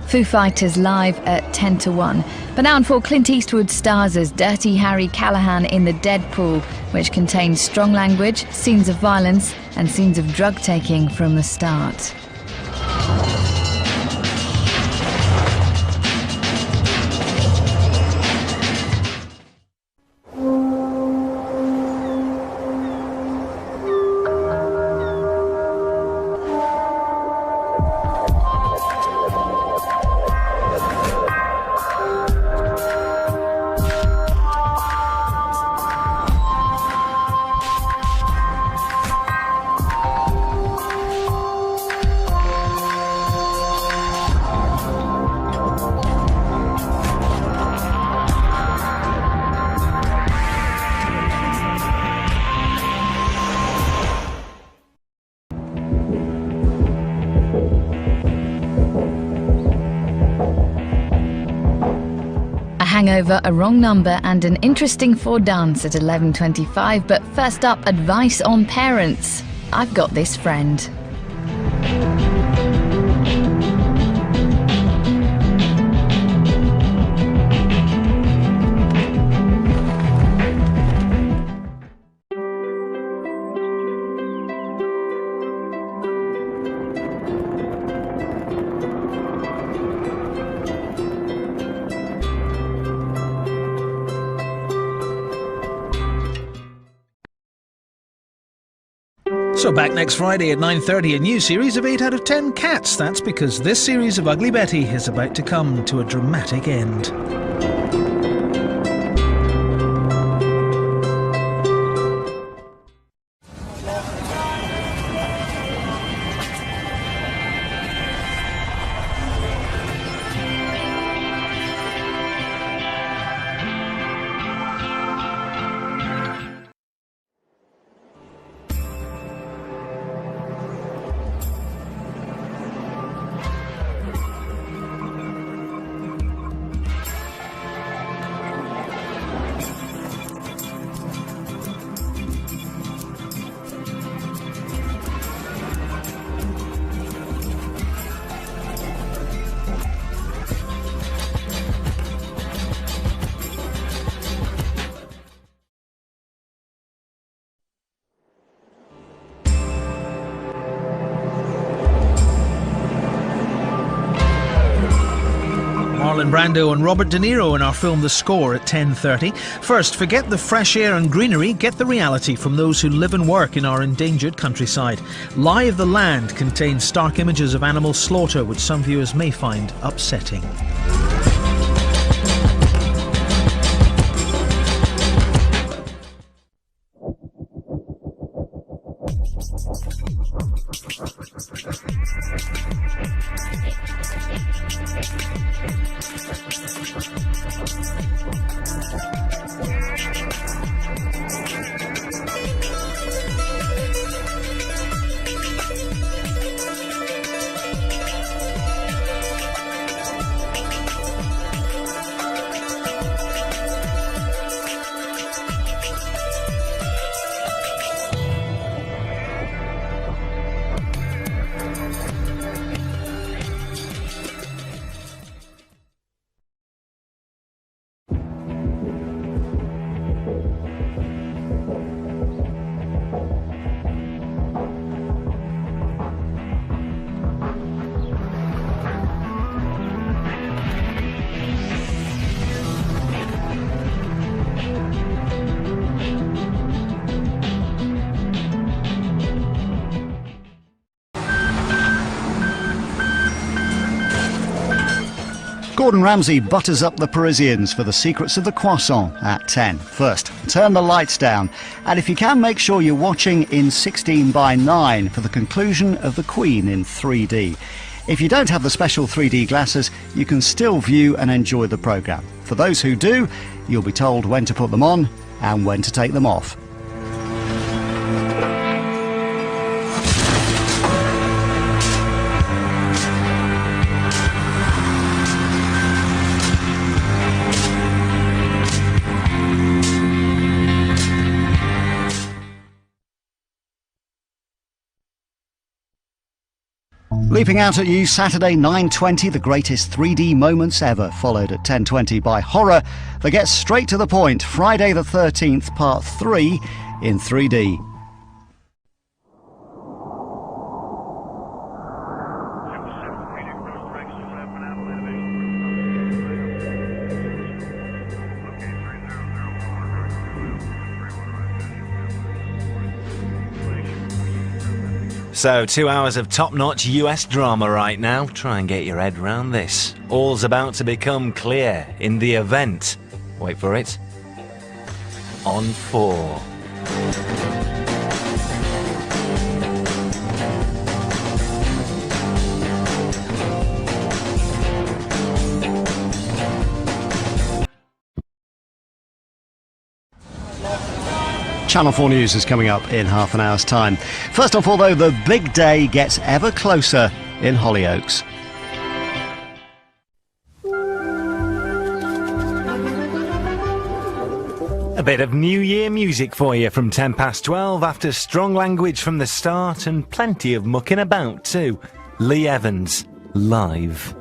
Foo Fighters live at 10:1. But now on 4, Clint Eastwood stars as Dirty Harry Callahan in The Deadpool, which contains strong language, scenes of violence, and scenes of drug-taking from the start. Hangover, A Wrong Number and an interesting for dance at 11:25. But first up, advice on parents. I've got this friend. So back next Friday at 9:30, a new series of 8 out of 10 cats. That's because this series of Ugly Betty is about to come to a dramatic end. Marlon Brando and Robert De Niro in our film The Score at 10:30. First, forget the fresh air and greenery, get the reality from those who live and work in our endangered countryside. Lie of the Land contains stark images of animal slaughter which some viewers may find upsetting. Gordon Ramsay butters up the Parisians for the secrets of the croissant at 10. First, turn the lights down, and if you can, make sure you're watching in 16:9 for the conclusion of The Queen in 3D. If you don't have the special 3D glasses, you can still view and enjoy the programme. For those who do, you'll be told when to put them on and when to take them off. Leaping out at you, Saturday 9:20, the greatest 3D moments ever, followed at 10:20 by horror that gets straight to the point. Friday the 13th, part 3 in 3D. So, 2 hours of top-notch US drama right now. Try and get your head round this. All's about to become clear in the event. Wait for it. On 4. Channel 4 News is coming up in half an hour's time. First off, although the big day gets ever closer in Hollyoaks. bit of New Year music for you from 10 past 12 after strong language from the start and plenty of mucking about too. Lee Evans, live.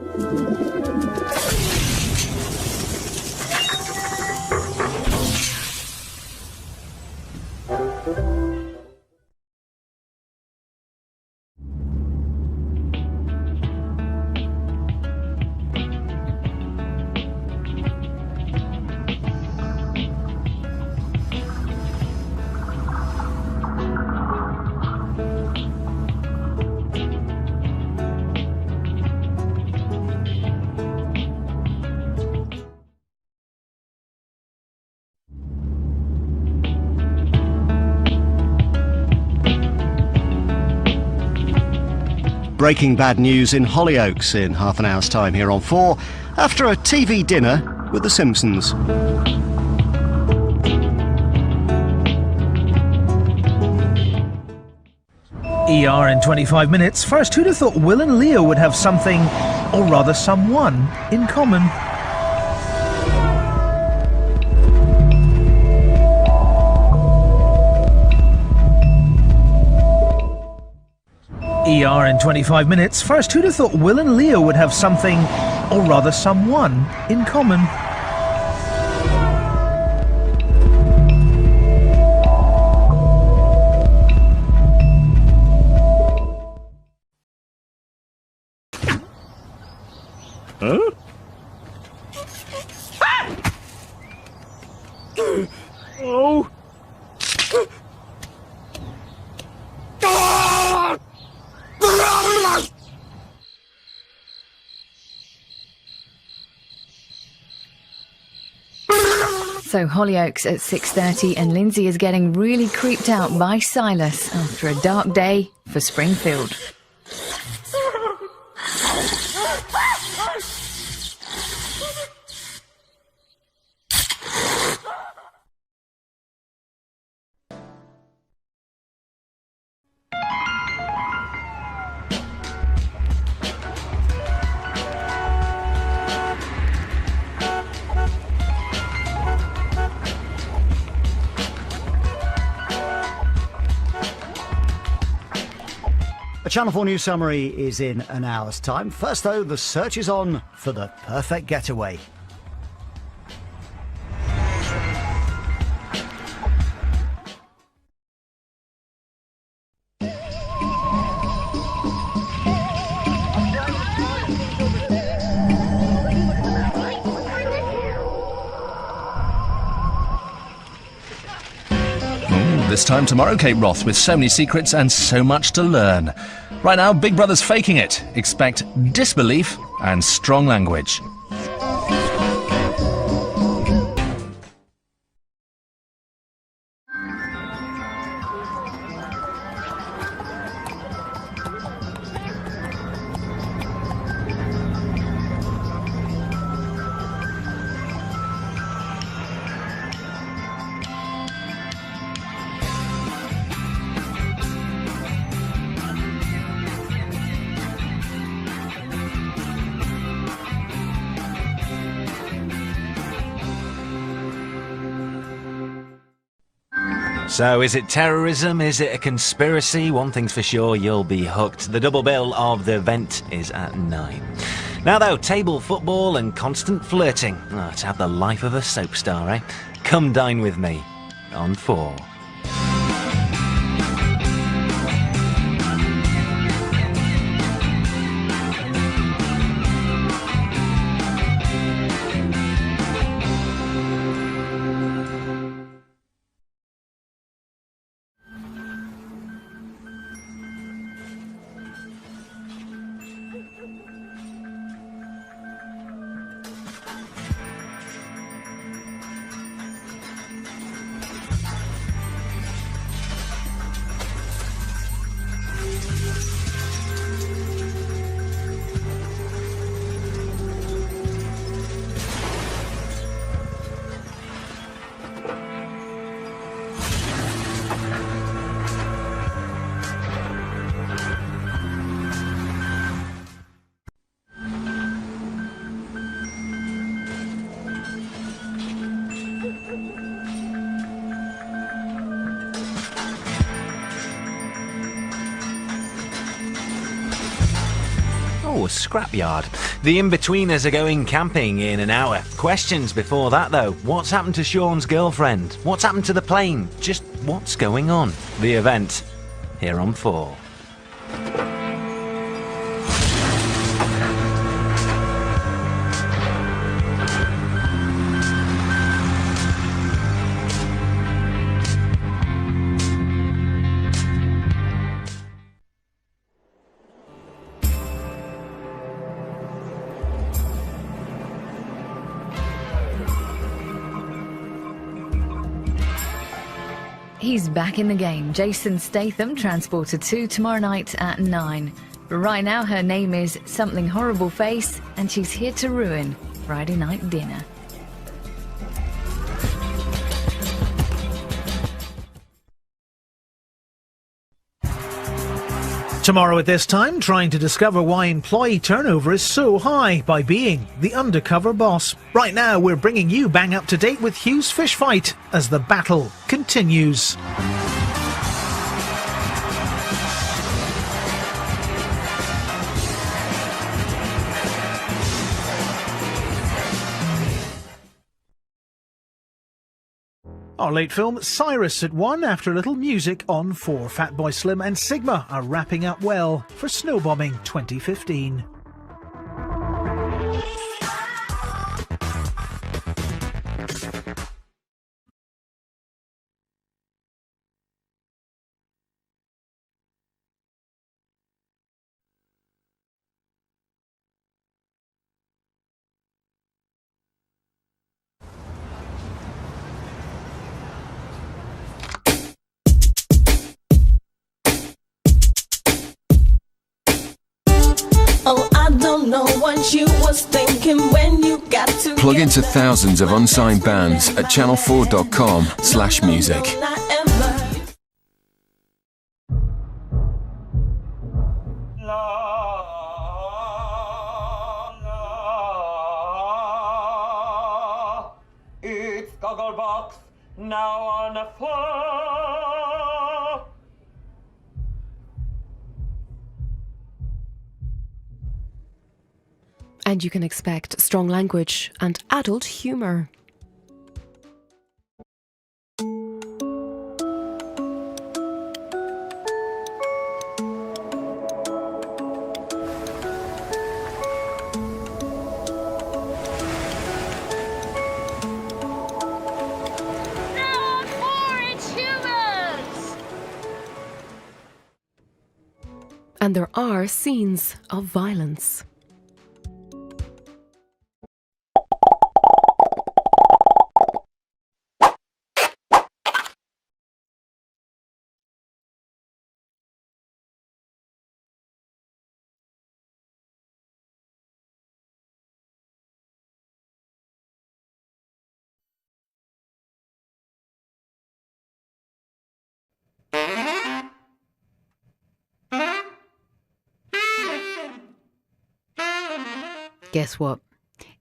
Breaking bad news in Hollyoaks in half an hour's time here on 4 after a TV dinner with The Simpsons. ER in 25 minutes. First, who'd have thought Will and Leo would have something, or rather someone, in common? ER in 25 minutes. First, who'd have thought Will and Leo would have something, or rather someone, in common? Huh? Oh! So Hollyoaks at 6:30 and Lindsay is getting really creeped out by Silas after a dark day for Springfield. A Channel 4 News Summary is in an hour's time. First, though, the search is on for the perfect getaway. This time tomorrow, Kate Roth, with so many secrets and so much to learn. Right now, Big Brother's faking it. Expect disbelief and strong language. So, is it terrorism? Is it a conspiracy? One thing's for sure, you'll be hooked. The double bill of the event is at 9. Now though, table football and constant flirting. Oh, to have the life of a soap star, eh? Come dine with me on 4. Oh, scrapyard. The in-betweeners are going camping in an hour. Questions before that, though. What's happened to Sean's girlfriend? What's happened to the plane? Just what's going on? The event, here on 4. He's back in the game. Jason Statham, Transporter 2, tomorrow night at 9. But right now her name is Something Horrible Face, and she's here to ruin Friday night dinner. Tomorrow at this time, trying to discover why employee turnover is so high by being the undercover boss. Right now, we're bringing you bang up to date with Hugh's fish fight as the battle continues. Our late film, Cyrus, at 1 after a little music on 4. Fatboy Slim and Sigma are wrapping up well for Snowbombing 2015. Oh, I don't know what you was thinking when you got to Plug into thousands of unsigned bands at channel4.com/music. It's Gogglebox, now on the floor. And you can expect strong language and adult humour. And there are scenes of violence. Guess what?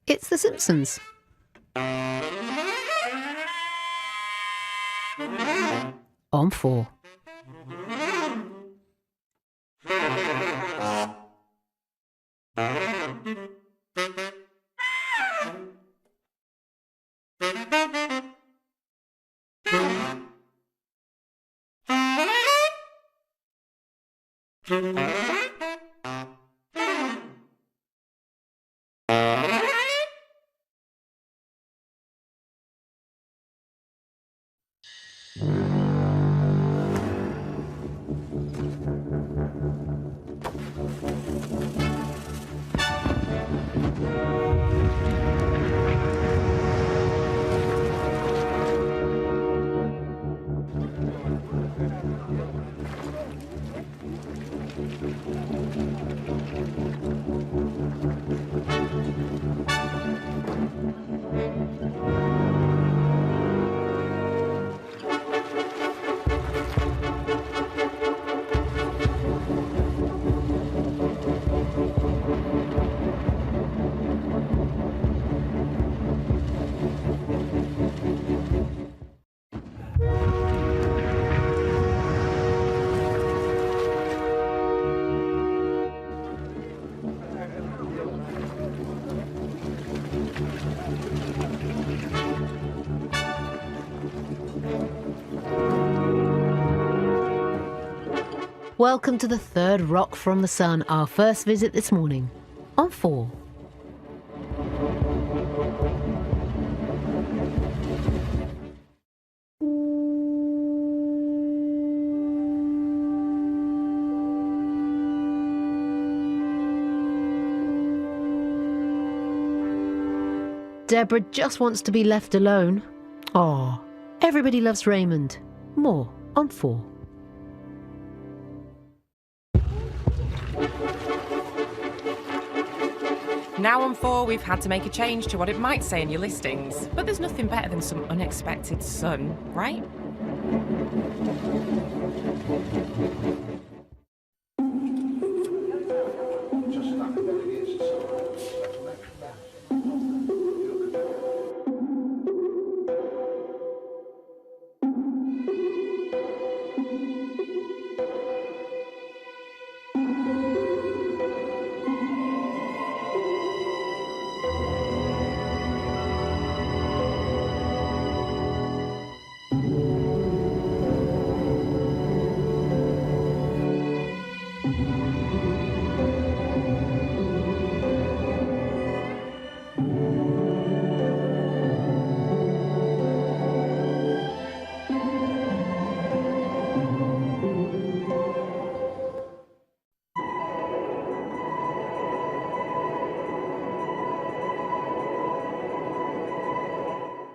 It's The Simpsons. On 4. Welcome to the third Rock from the Sun, our first visit this morning on 4. Deborah just wants to be left alone. Aw, everybody loves Raymond. More on 4. Now on 4, we've had to make a change to what it might say in your listings, but there's nothing better than some unexpected sun, right?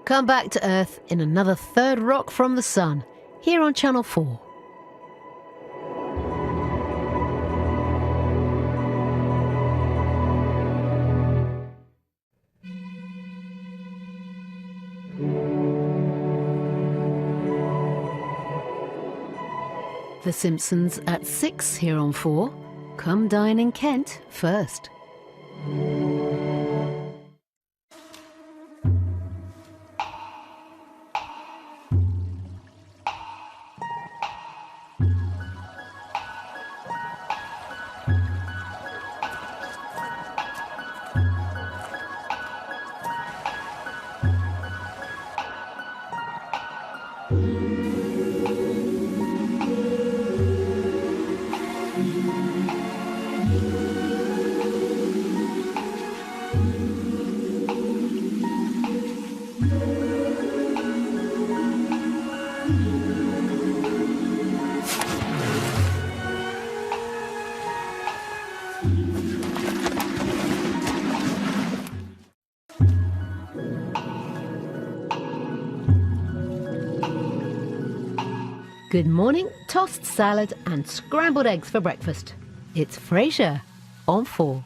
Come back to Earth in another third Rock from the Sun, here on Channel 4. The Simpsons at 6 here on 4. Come dine in Kent first. Good morning, tossed salad and scrambled eggs for breakfast. It's Frasier on 4.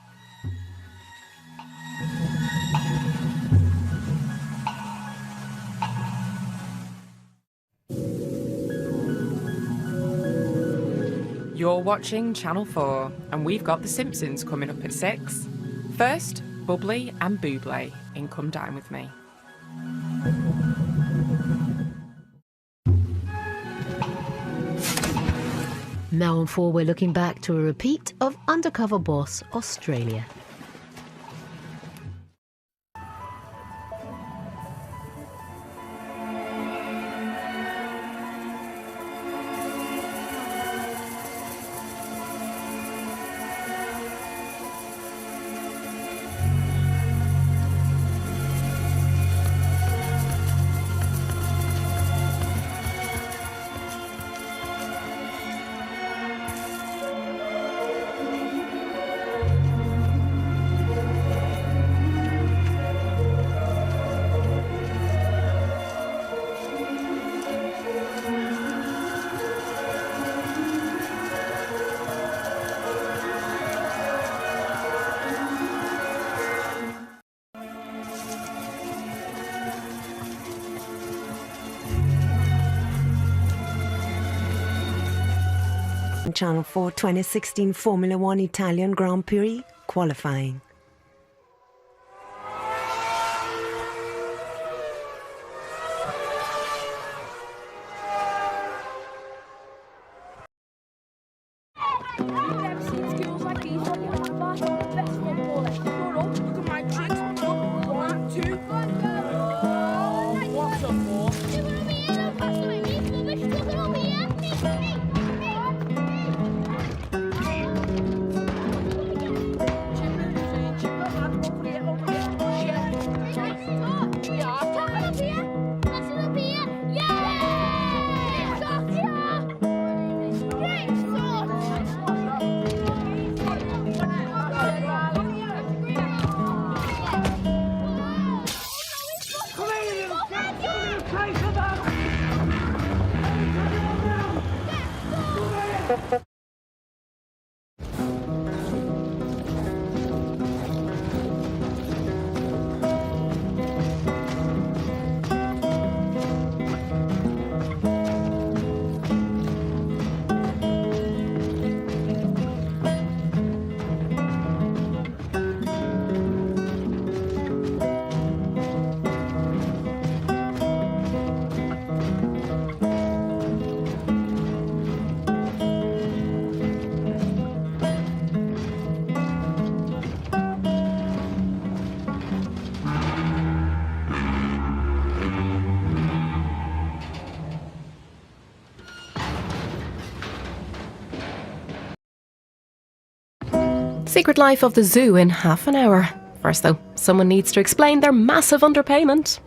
You're watching Channel 4, and we've got The Simpsons coming up at 6. First, Bubbly and Bublé in Come Dine With Me. Now on 4, we're looking back to a repeat of Undercover Boss Australia. Channel 4 2016 Formula 1 Italian Grand Prix qualifying. Secret Life of the Zoo in half an hour. First though, someone needs to explain their massive underpayment.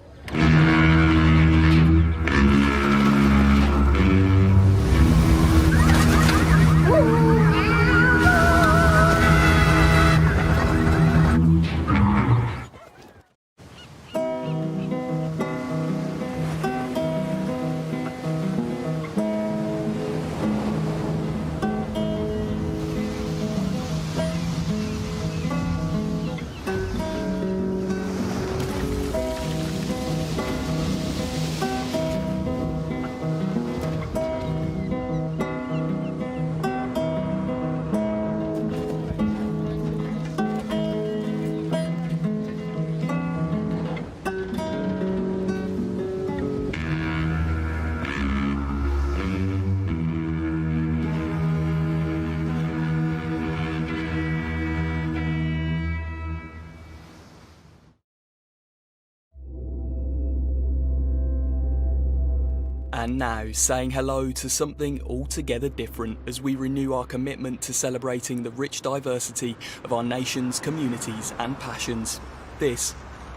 And now, saying hello to something altogether different as we renew our commitment to celebrating the rich diversity of our nation's communities and passions. This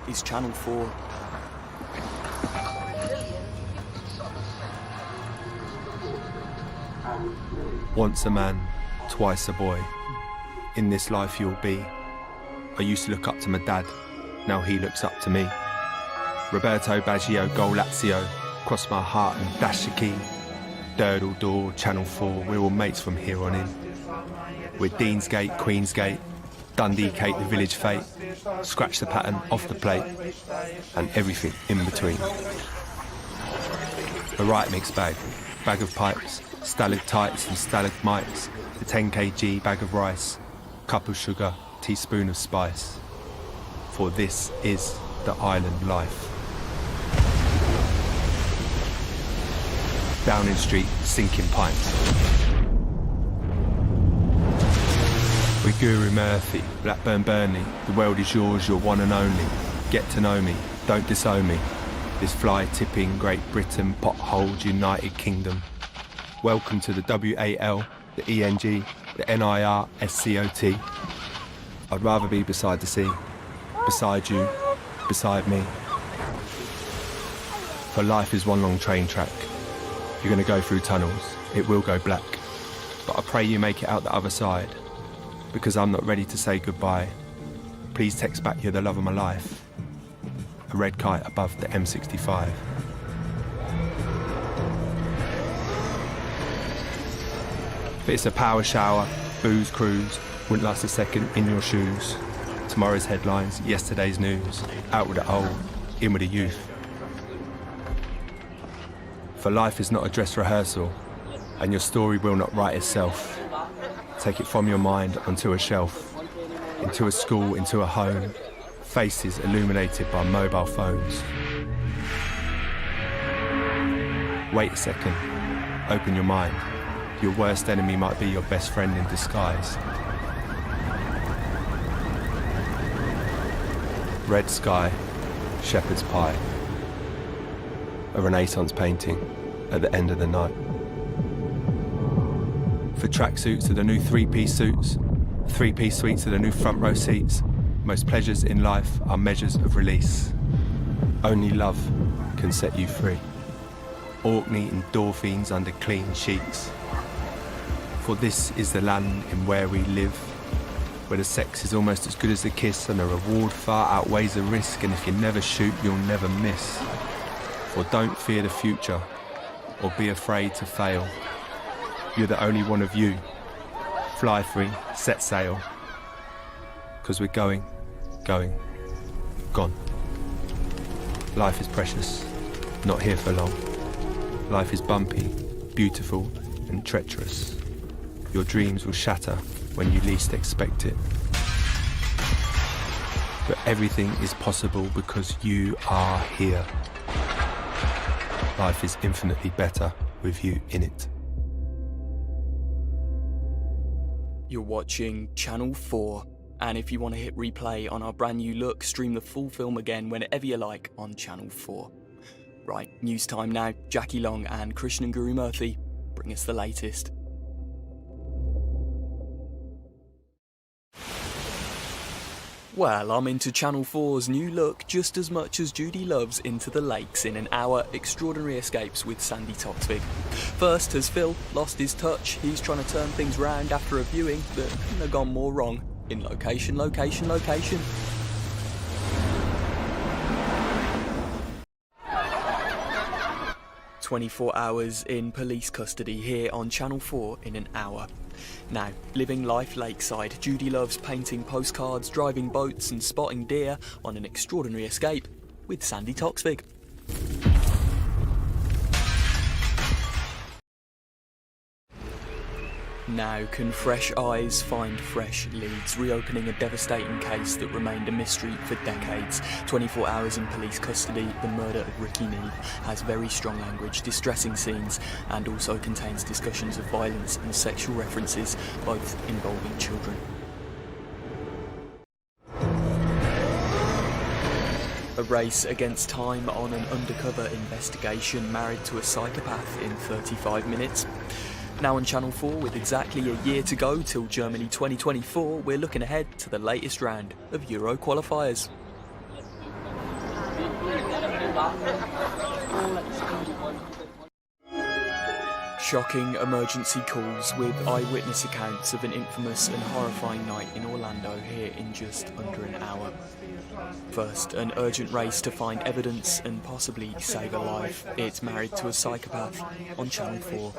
is Channel 4. Once a man, twice a boy. In this life you'll be. I used to look up to my dad, now he looks up to me. Roberto Baggio, Gol Lazio. Cross my heart and dash the key. Durdle Door, Channel 4, we're all mates from here on in. We're Deansgate, Queensgate, Dundee Cate, the village fate. Scratch the pattern off the plate, and everything in between. A right mix bag of pipes, stalactites and stalagmites, a 10 kg bag of rice, cup of sugar, teaspoon of spice. For this is the island life. Downing Street, sinking pints. We're Guru Murphy, Blackburn Burnley, the world is yours, you're one and only. Get to know me, don't disown me. This fly tipping Great Britain, potholed United Kingdom. Welcome to the WAL, the ENG, the NIR, SCOT. I'd rather be beside the sea, beside you, beside me. For life is one long train track. You're going to go through tunnels, it will go black. But I pray you make it out the other side, because I'm not ready to say goodbye. Please text back you're the love of my life. A red kite above the M65. If it's a power shower, booze cruise, wouldn't last a second in your shoes. Tomorrow's headlines, yesterday's news. Out with the old, in with the youth. For life is not a dress rehearsal, and your story will not write itself. Take it from your mind onto a shelf, into a school, into a home, faces illuminated by mobile phones. Wait a second, open your mind. Your worst enemy might be your best friend in disguise. Red sky, shepherd's pie. A Renaissance painting at the end of the night. For tracksuits to the new three-piece suits, three-piece suites to the new front row seats, most pleasures in life are measures of release. Only love can set you free. Orkney endorphins under clean sheets. For this is the land in where we live, where the sex is almost as good as the kiss and the reward far outweighs the risk, and if you never shoot, you'll never miss. For don't fear the future, or be afraid to fail. you're the only one of you. Fly free, set sail. Because we're going, gone. Life is precious, not here for long. Life is bumpy, beautiful and treacherous. Your dreams will shatter when you least expect it. But everything is possible because you are here. Life is infinitely better with you in it. You're watching Channel 4, and if you want to hit replay on our brand new look, stream the full film again whenever you like on Channel 4. Right, news time now. Jackie Long and Krishnan Gurumurthy bring us the latest. Well, I'm into Channel 4's new look just as much as Judy loves Into the Lakes in an hour Extraordinary Escapes with Sandy Toksvig. First, has Phil lost his touch? He's trying to turn things round after a viewing that couldn't have gone more wrong. In location, location, location. "24 hours in police custody" here on Channel 4 in an hour. Now, living life lakeside, Judy loves painting postcards, driving boats and spotting deer on an extraordinary escape with Sandy Toksvig. Now, can fresh eyes find fresh leads, reopening a devastating case that remained a mystery for decades. 24 hours in police custody, the murder of Ricky Neave has very strong language, distressing scenes, and also contains discussions of violence and sexual references, both involving children. A race against time on an undercover investigation, married to a psychopath in 35 minutes. Now on Channel 4, with exactly a year to go till Germany 2024, we're looking ahead to the latest round of Euro qualifiers. Shocking emergency calls with eyewitness accounts of an infamous and horrifying night in Orlando here in just under an hour. First, an urgent race to find evidence and possibly save a life. It's Married to a Psychopath on Channel 4.